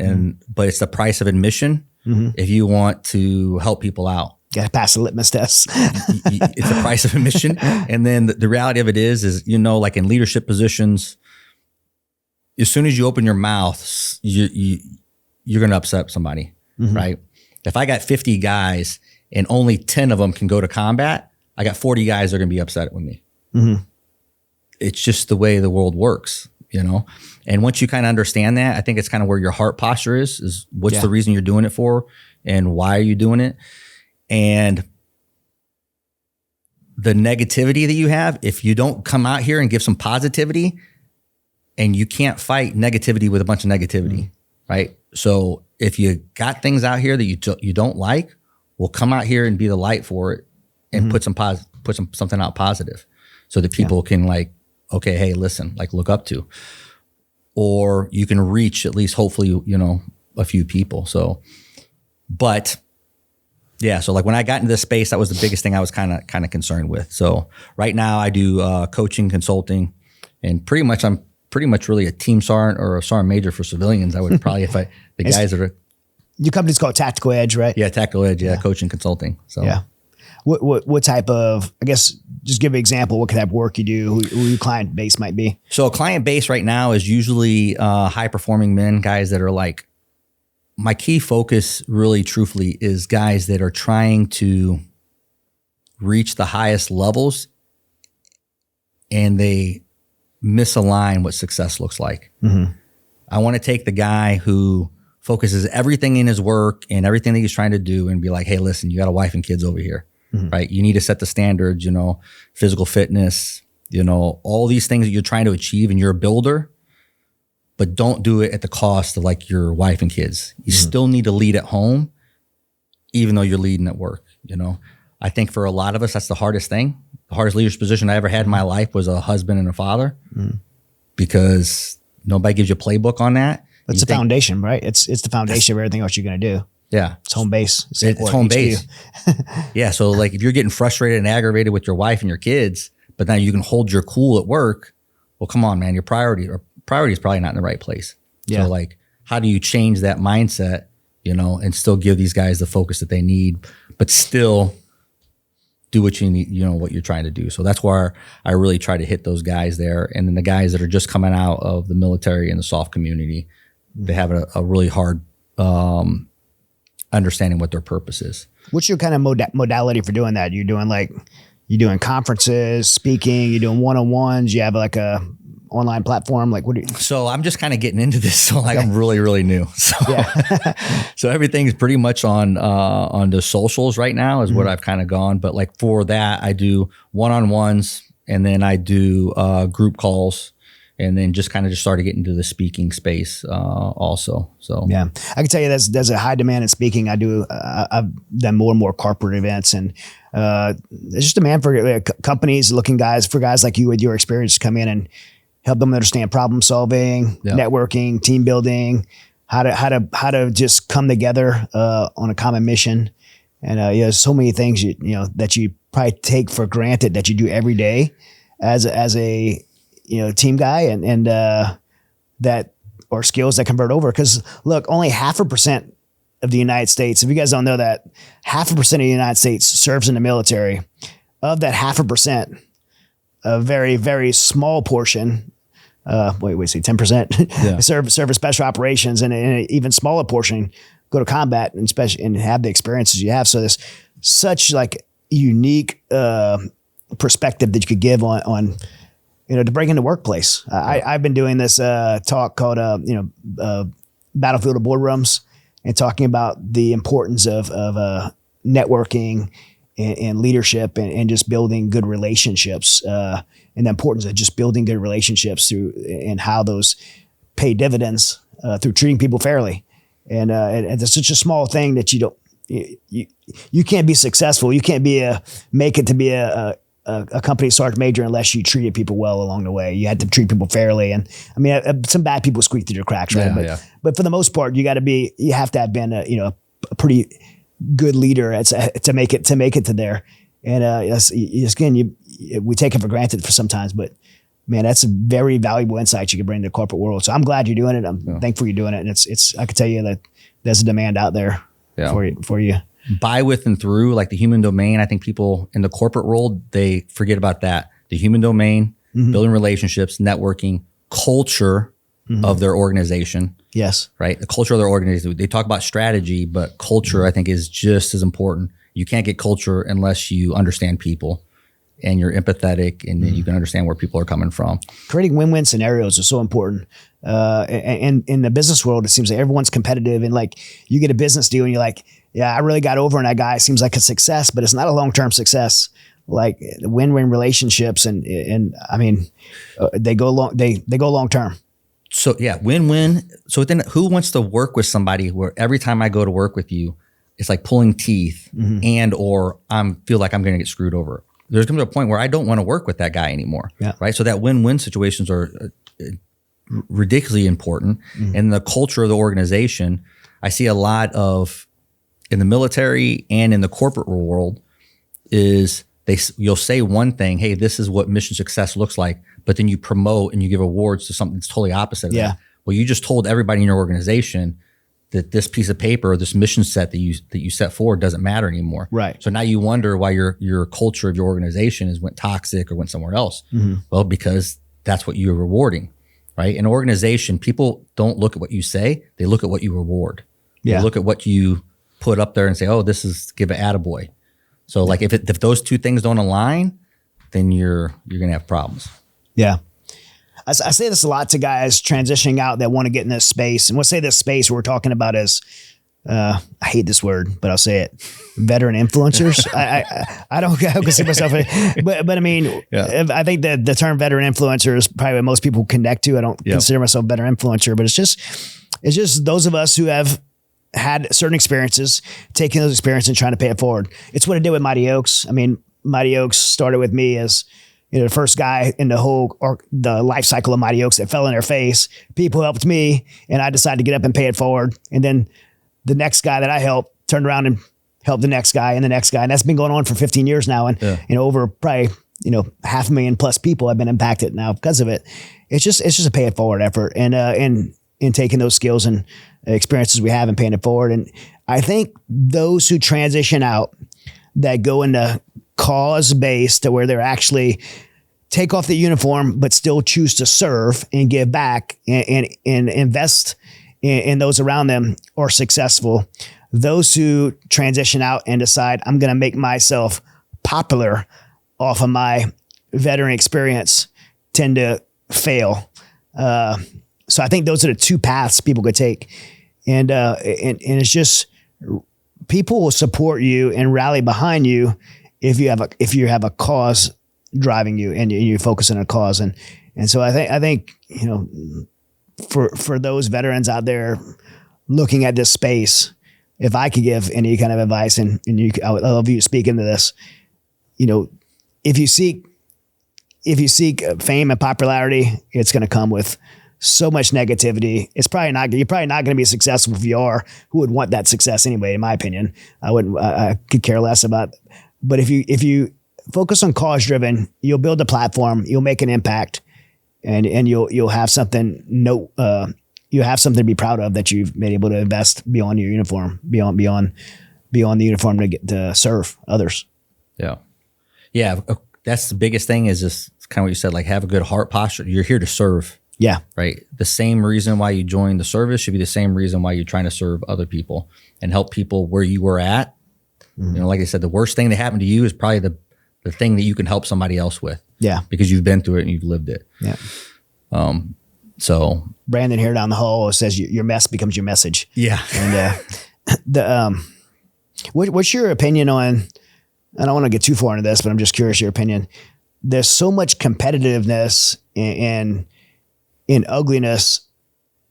But it's the price of admission if you want to help people out. Got to pass the litmus test. It's the price of admission. And then the reality of it is, like in leadership positions, as soon as you open your mouth, you're going to upset somebody, right? If I got 50 guys and only 10 of them can go to combat, I got 40 guys that are going to be upset with me. It's just the way the world works, And once you kind of understand that, I think it's kind of where your heart posture is what's the reason you're doing it for and why are you doing it? And the negativity that you have, if you don't come out here and give some positivity, and you can't fight negativity with a bunch of negativity, right? So if you got things out here that you don't like, well, come out here and be the light for it and put something out positive so that people can like, okay, hey, listen, like look up to, or you can reach at least hopefully, a few people. So, but yeah, so like when I got into this space, that was the biggest thing I was kind of concerned with. So right now I do coaching, consulting, and I'm pretty much really a team sergeant or a sergeant major for civilians. I would probably, guys that are. Your company's called Tactical Edge, right? Yeah, Tactical Edge. Yeah, coaching, consulting. So yeah. What type of, I guess, just give an example, what type of work you do, who your client base might be? So a client base right now is usually high performing men, guys that are like, my key focus really truthfully is guys that are trying to reach the highest levels and they misalign what success looks like. I want to take the guy who focuses everything in his work and everything that he's trying to do and be like, hey, listen, you got a wife and kids over here, right? You need to set the standards, physical fitness, all these things that you're trying to achieve, and you're a builder, but don't do it at the cost of like your wife and kids. You still need to lead at home, even though you're leading at work. I think for a lot of us, that's the hardest thing. The hardest leadership position I ever had in my life was a husband and a father, because nobody gives you a playbook on that. It's the foundation, right? It's the foundation of everything else you're going to do. Yeah. It's home base. It's home base. Yeah. So like if you're getting frustrated and aggravated with your wife and your kids, but now you can hold your cool at work, well, come on, man, your priority is probably not in the right place. Yeah. So like, how do you change that mindset, and still give these guys the focus that they need, but still do what you need, what you're trying to do. So that's where I really try to hit those guys there. And then the guys that are just coming out of the military and the soft community, they have a really hard understanding what their purpose is. What's your kind of modality for doing that? You're doing conferences, speaking, you're doing one-on-ones, you have like a online platform, like what do you? So I'm just kind of getting into this. So like I'm really, really new. So, so everything's pretty much on the socials right now is what I've kind of gone. But like for that, I do one-on-ones and then I do group calls and then just started getting into the speaking space also. So yeah, I can tell you there's a high demand in speaking. I've done more and more corporate events and there's just demand for companies looking for guys like you with your experience to come in and help them understand problem solving, networking, team building, how to just come together on a common mission. And there's so many things that you probably take for granted that you do every day as a team guy, and that are skills that convert over. Because look, only 0.5% of the United States. If you guys don't know that, 0.5% of the United States serves in the military. Of that 0.5%, a very, very small portion. 10% serve for special operations, and an even smaller portion go to combat and have the experiences you have. So there's such like unique perspective that you could give on to bring in the workplace. I've been doing this talk called Battlefield of Boardrooms, and talking about the importance of networking and leadership and just building good relationships, and the importance of just building good relationships and how those pay dividends through treating people fairly. And it's such a small thing that you can't be successful. You can't make it to be a company sergeant major unless you treated people well along the way. You had to treat people fairly. And I mean, some bad people squeak through the cracks, right? But for the most part, you have to have been a pretty good leader to make it to there. And again, we take it for granted for sometimes, but man, that's a very valuable insight you can bring to the corporate world. So I'm glad you're doing it. I'm thankful you're doing it. And it's I can tell you that there's a demand out there for you. By, with, and through, like the human domain. I think people in the corporate world, they forget about that. The human domain, building relationships, networking, culture of their organization. Yes. Right. The culture of their organization. They talk about strategy, but culture, I think, is just as important. You can't get culture unless you understand people and you're empathetic and then you can understand where people are coming from. Creating win-win scenarios is so important. And in the business world, it seems like everyone's competitive, and like you get a business deal and you're like, yeah, I really got over on that guy. It seems like a success, but it's not a long-term success. Like win-win relationships and I mean, they go long-term. So yeah, win-win. So then who wants to work with somebody where every time I go to work with you, it's like pulling teeth and or feel like I'm going to get screwed over. There's going to be a point where I don't want to work with that guy anymore. Yeah. Right. So that win-win situations are ridiculously important. And the culture of the organization, I see a lot of in the military and in the corporate world is you'll say one thing, hey, this is what mission success looks like, but then you promote and you give awards to something that's totally opposite of that. Well, you just told everybody in your organization that this piece of paper or this mission set that you set forward doesn't matter anymore. Right. So now you wonder why your culture of your organization went toxic or went somewhere else. Well, because that's what you're rewarding, right? In an organization, people don't look at what you say; they look at what you reward. They look at what you put up there and say, "Oh, this is give an attaboy." So, like if those two things don't align, then you're gonna have problems. Yeah. I say this a lot to guys transitioning out that want to get in this space. And we'll say this space we're talking about is, I hate this word, but I'll say it, veteran influencers. I don't consider myself, but I mean, I think that the term veteran influencer is probably what most people connect to. I don't consider myself a veteran influencer, but it's just those of us who have had certain experiences, taking those experiences and trying to pay it forward. It's what I did with Mighty Oaks. I mean, Mighty Oaks started with me as the first guy in the life cycle of Mighty Oaks that fell in their face. People helped me, and I decided to get up and pay it forward. And then the next guy that I helped turned around and helped the next guy and the next guy. And that's been going on for 15 years now. And over probably 500,000+ people have been impacted now because of it. It's just a pay it forward effort, and in taking those skills and experiences we have and paying it forward. And I think those who transition out that go into cause-based to where they're actually take off the uniform, but still choose to serve and give back and invest in those around them are successful. Those who transition out and decide I'm going to make myself popular off of my veteran experience tend to fail. So I think those are the two paths people could take. And it's just, people will support you and rally behind you if you have a cause driving you and you focus on a cause. And so I think, you know, for those veterans out there looking at this space, if I could give any kind of advice, and I would love you to speak into this, you know, if you seek fame and popularity, it's going to come with so much negativity. You're probably not going to be successful if you are. Who would want that success anyway? In my opinion, I could care less about. But if you focus on cause driven, you'll build a platform, you'll make an impact, and you'll have something. You have something to be proud of that you've been able to invest beyond your uniform, beyond the uniform to get to serve others. Yeah. That's the biggest thing is just kind of what you said, like have a good heart posture. You're here to serve. Yeah. Right. The same reason why you joined the service should be the same reason why you're trying to serve other people and help people where you were at. Mm-hmm. You know, like I said, the worst thing that happened to you is probably the thing that you can help somebody else with. Yeah. Because you've been through it and you've lived it. Yeah. So Brandon here down the hall says your mess becomes your message. Yeah. And what's your opinion on, I don't want to get too far into this, but I'm just curious your opinion. There's so much competitiveness and ugliness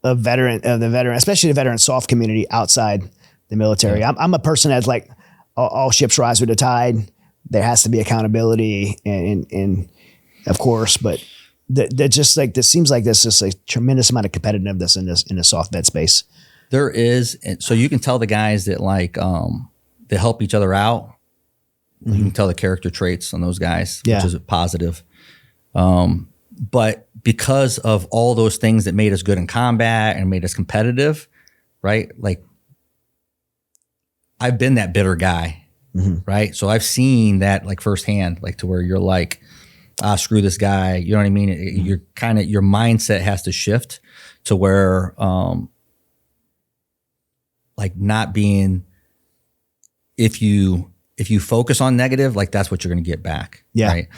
of the veteran, especially the veteran soft community outside the military. Yeah. I'm a person that's like all ships rise with the tide. There has to be accountability and of course, but that just like, this seems like there's just a tremendous amount of competitiveness in the soft vet space. There is. And so you can tell the guys that like, they help each other out. Mm-hmm. You can tell the character traits on those guys, which is positive. But because of all those things that made us good in combat and made us competitive, right? Like I've been that bitter guy, right? So I've seen that like firsthand, like to where you're like, screw this guy. You know what I mean? You're kind of, your mindset has to shift to where, like not being, if you focus on negative, like that's what you're going to get back. Yeah. Right.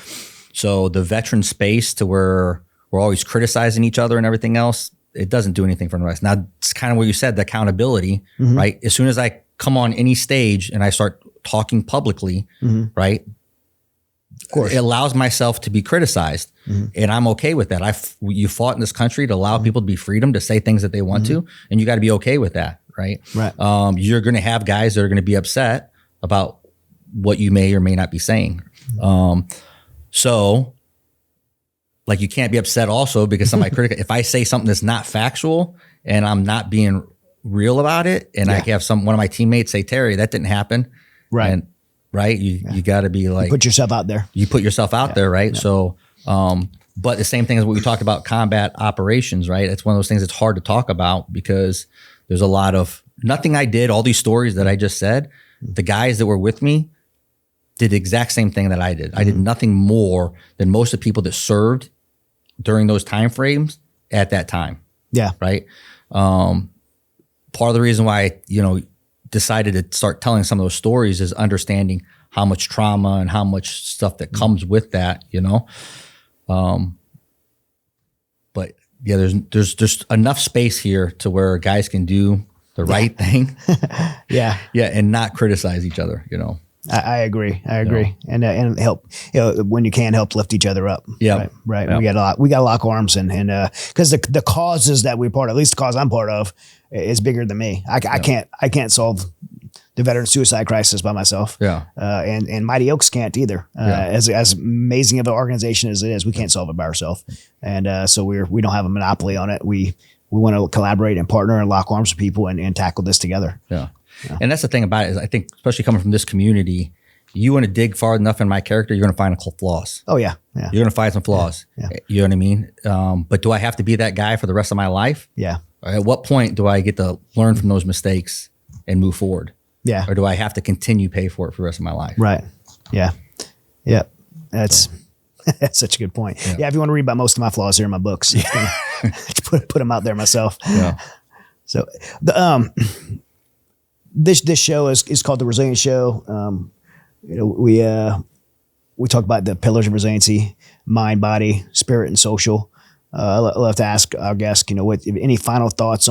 So the veteran space to where we're always criticizing each other and everything else, it doesn't do anything for the rest. Now it's kind of what you said, the accountability, right? As soon as I come on any stage and I start talking publicly, right? Of course. It allows myself to be criticized and I'm okay with that. You fought in this country to allow people to be freedom to say things that they want to, and you got to be okay with that. Right. Right. You're going to have guys that are going to be upset about what you may or may not be saying. So like you can't be upset also because somebody critical. If I say something that's not factual and I'm not being real about it, and I have one of my teammates say, Terry, that didn't happen. Right. And right. You got to be like, you put yourself out there. You put yourself out there. Right. Yeah. So, but the same thing as what we talked about combat operations, right? It's one of those things that's hard to talk about because there's a lot of nothing I did, all these stories that I just said, the guys that were with me did the exact same thing that I did. I did nothing more than most of the people that served during those time frames at that time. Yeah. Right. Part of the reason why I, decided to start telling some of those stories is understanding how much trauma and how much stuff that comes with that, but yeah, there's just enough space here to where guys can do the right thing. Yeah. And not criticize each other, I agree. And help, when you can help lift each other up. Yeah. Right. Yep. We got to lock arms and cause the causes that we're part of, at least the cause I'm part of, is bigger than me. I can't solve the veteran suicide crisis by myself. Yeah. And Mighty Oaks can't either. As amazing of an organization as it is, we can't solve it by ourselves. And so we don't have a monopoly on it. We want to collaborate and partner and lock arms with people and tackle this together. Yeah. And that's the thing about it is I think, especially coming from this community, you want to dig far enough in my character, you're going to find flaws. Oh yeah. You're going to find some flaws. Yeah. You know what I mean? But do I have to be that guy for the rest of my life? Yeah. At what point do I get to learn from those mistakes and move forward? Yeah. Or do I have to continue pay for it for the rest of my life? Right. Yeah. Yeah. That's such a good point. Yeah. If you want to read about most of my flaws, they're in my books. put them out there myself. Yeah. So this show is called The Resilient Show. We talk about the pillars of resiliency: mind, body, spirit, and social. I love to ask our guests, any final thoughts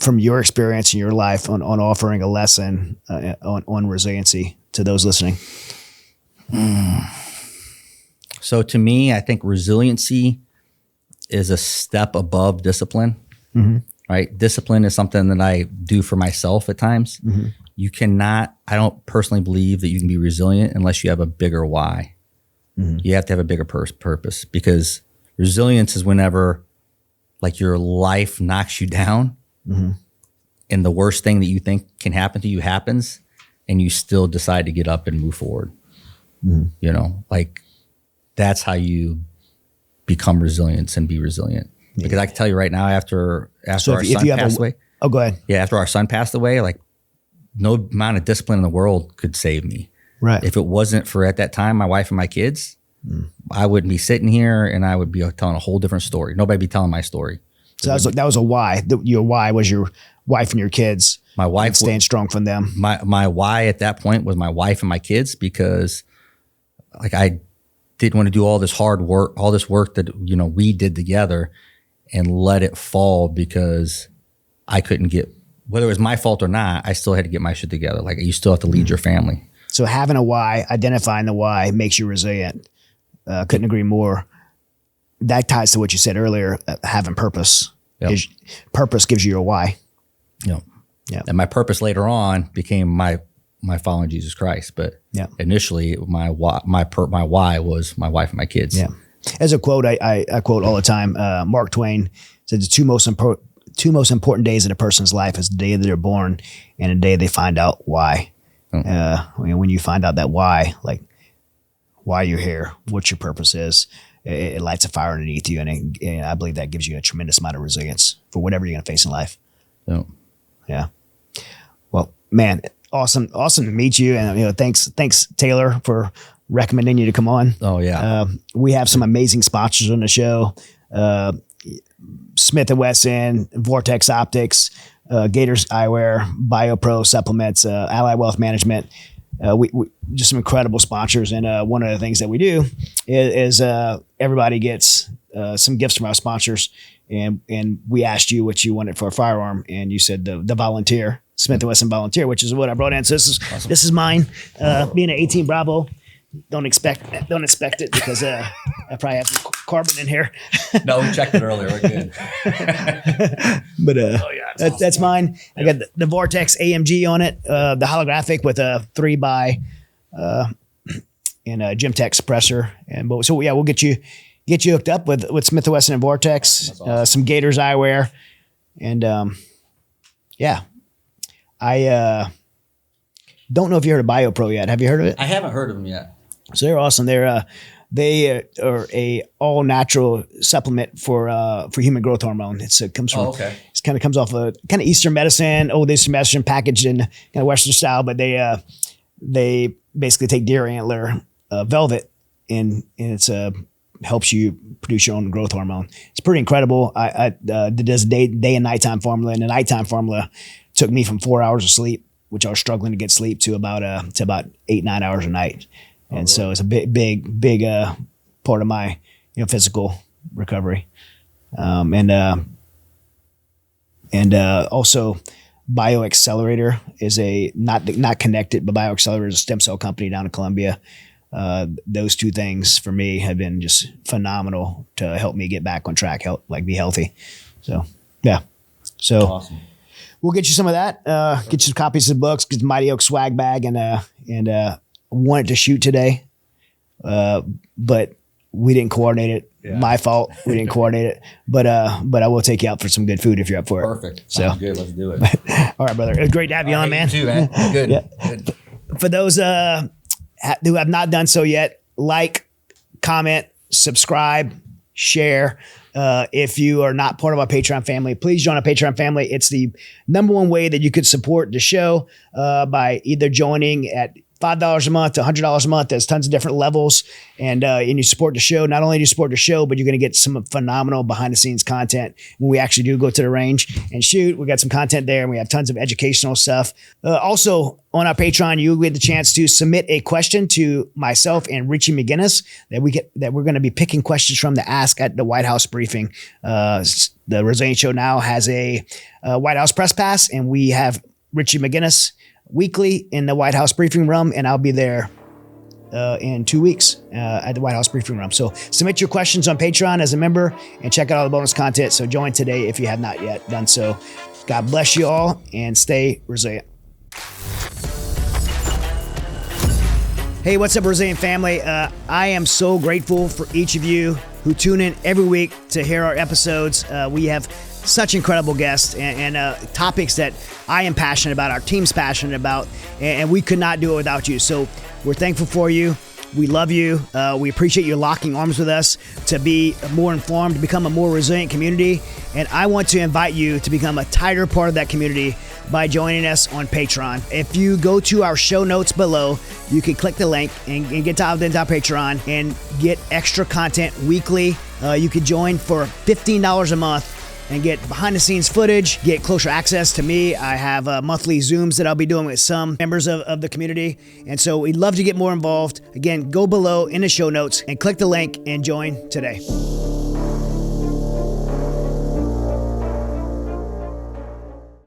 from your experience in your life on offering a lesson on resiliency to those listening. So to me, I think resiliency is a step above discipline, right? Discipline is something that I do for myself at times. I don't personally believe that you can be resilient unless you have a bigger why. You have to have a bigger purpose, because resilience is whenever like your life knocks you down and the worst thing that you think can happen to you happens and you still decide to get up and move forward. Like that's how you become resilient and be resilient. Because I can tell you right now, after our son passed away. Oh, go ahead. Yeah, after our son passed away, like no amount of discipline in the world could save me. Right. If it wasn't for at that time my wife and my kids, I wouldn't be sitting here and I would be telling a whole different story. Nobody'd be telling my story. So that was a why. Your why was your wife and your kids. My wife staying strong from them. My why at that point was my wife and my kids, because like I didn't want to do all this hard work, all this work that we did together, and let it fall because I couldn't get, whether it was my fault or not, I still had to get my shit together. Like you still have to lead your family. So having a why, identifying the why makes you resilient. Couldn't agree more. That ties to what you said earlier, having purpose. Yep. Purpose gives you your why. Yeah. And my purpose later on became my following Jesus Christ. But initially my why was my wife and my kids. Yeah. As a quote, I quote all the time, Mark Twain said the two most important days in a person's life is the day that they're born and the day they find out why. When you find out that why, like why you're here, what your purpose is, it lights a fire underneath you. And I believe that gives you a tremendous amount of resilience for whatever you're going to face in life. Yeah. Well, man, awesome to meet you. And thanks Taylor for recommending you to come on. Oh yeah. We have some amazing sponsors on the show. Smith & Wesson, Vortex Optics, Gators Eyewear, BioPro Supplements, Ally Wealth Management. We just some incredible sponsors. And one of the things that we do is everybody gets some gifts from our sponsors. And we asked you what you wanted for a firearm, and you said the Volunteer, Smith & Wesson Volunteer, which is what I brought in. So this is mine. Being an 18 Bravo, don't expect it because I probably have some carbon in here. No, we checked it earlier. We're good. But that's mine. I got the Vortex AMG on it, the holographic with a 3x and a Gym-Tech suppressor. We'll get you hooked up with Smith & Wesson and Vortex, awesome. Some Gators eyewear, and I don't know if you heard of BioPro yet. Have you heard of it? I haven't heard of them yet. So they're awesome. They are a all natural supplement for human growth hormone. It comes from it kind of comes off a kind of Eastern medicine, old Eastern medicine packaged in kind of Western style, but they basically take deer antler velvet and it's helps you produce your own growth hormone. It's pretty incredible. I did this day and nighttime formula, and the nighttime formula took me from 4 hours of sleep, which I was struggling to get sleep, to about 8-9 hours a night. And so it's a big part of my physical recovery. And also BioAccelerator is a not connected, but BioAccelerator is a stem cell company down in Colombia. Those two things for me have been just phenomenal to help me get back on track, be healthy. So yeah. So awesome. We'll get you some of that, get you some copies of the books, get the Mighty Oak swag bag, and wanted to shoot today, but we didn't coordinate it. Yeah. My fault. We didn't coordinate it, but I will take you out for some good food if you're up for it. Perfect. Sounds good. Let's do it. All right, brother. It was great to have you on, man. You too, man. Good. Yeah. Good. For those who have not done so yet, like, comment, subscribe, share. If you are not part of our Patreon family, please join our Patreon family. It's the number one way that you could support the show by either joining at $5 a month to $100 a month. There's tons of different levels, and you support the show. Not only do you support the show, but you're going to get some phenomenal behind the scenes content when we actually do go to the range and shoot. We got some content there, and we have tons of educational stuff. Also on our Patreon, you get the chance to submit a question to myself and Richie McGinnis that we're going to be picking questions from to ask at the White House briefing. The Resilient Show now has a White House press pass, and we have Richie McGinnis weekly in the White House briefing room, and I'll be there in 2 weeks at the White House briefing room. So submit your questions on Patreon as a member and check out all the bonus content. So join today if you have not yet done so. God bless you all and stay resilient. Hey, what's up, Resilient family? I am so grateful for each of you who tune in every week to hear our episodes. We have such incredible guests and topics that I am passionate about, our team's passionate about, and we could not do it without you. So we're thankful for you. We love you. We appreciate you locking arms with us to be more informed, to become a more resilient community. And I want to invite you to become a tighter part of that community by joining us on Patreon. If you go to our show notes below, you can click the link and get dialed into our Patreon and get extra content weekly. You can join for $15 a month and get behind the scenes footage, get closer access to me. I have monthly Zooms that I'll be doing with some members of the community. And so we'd love to get more involved. Again, go below in the show notes and click the link and join today.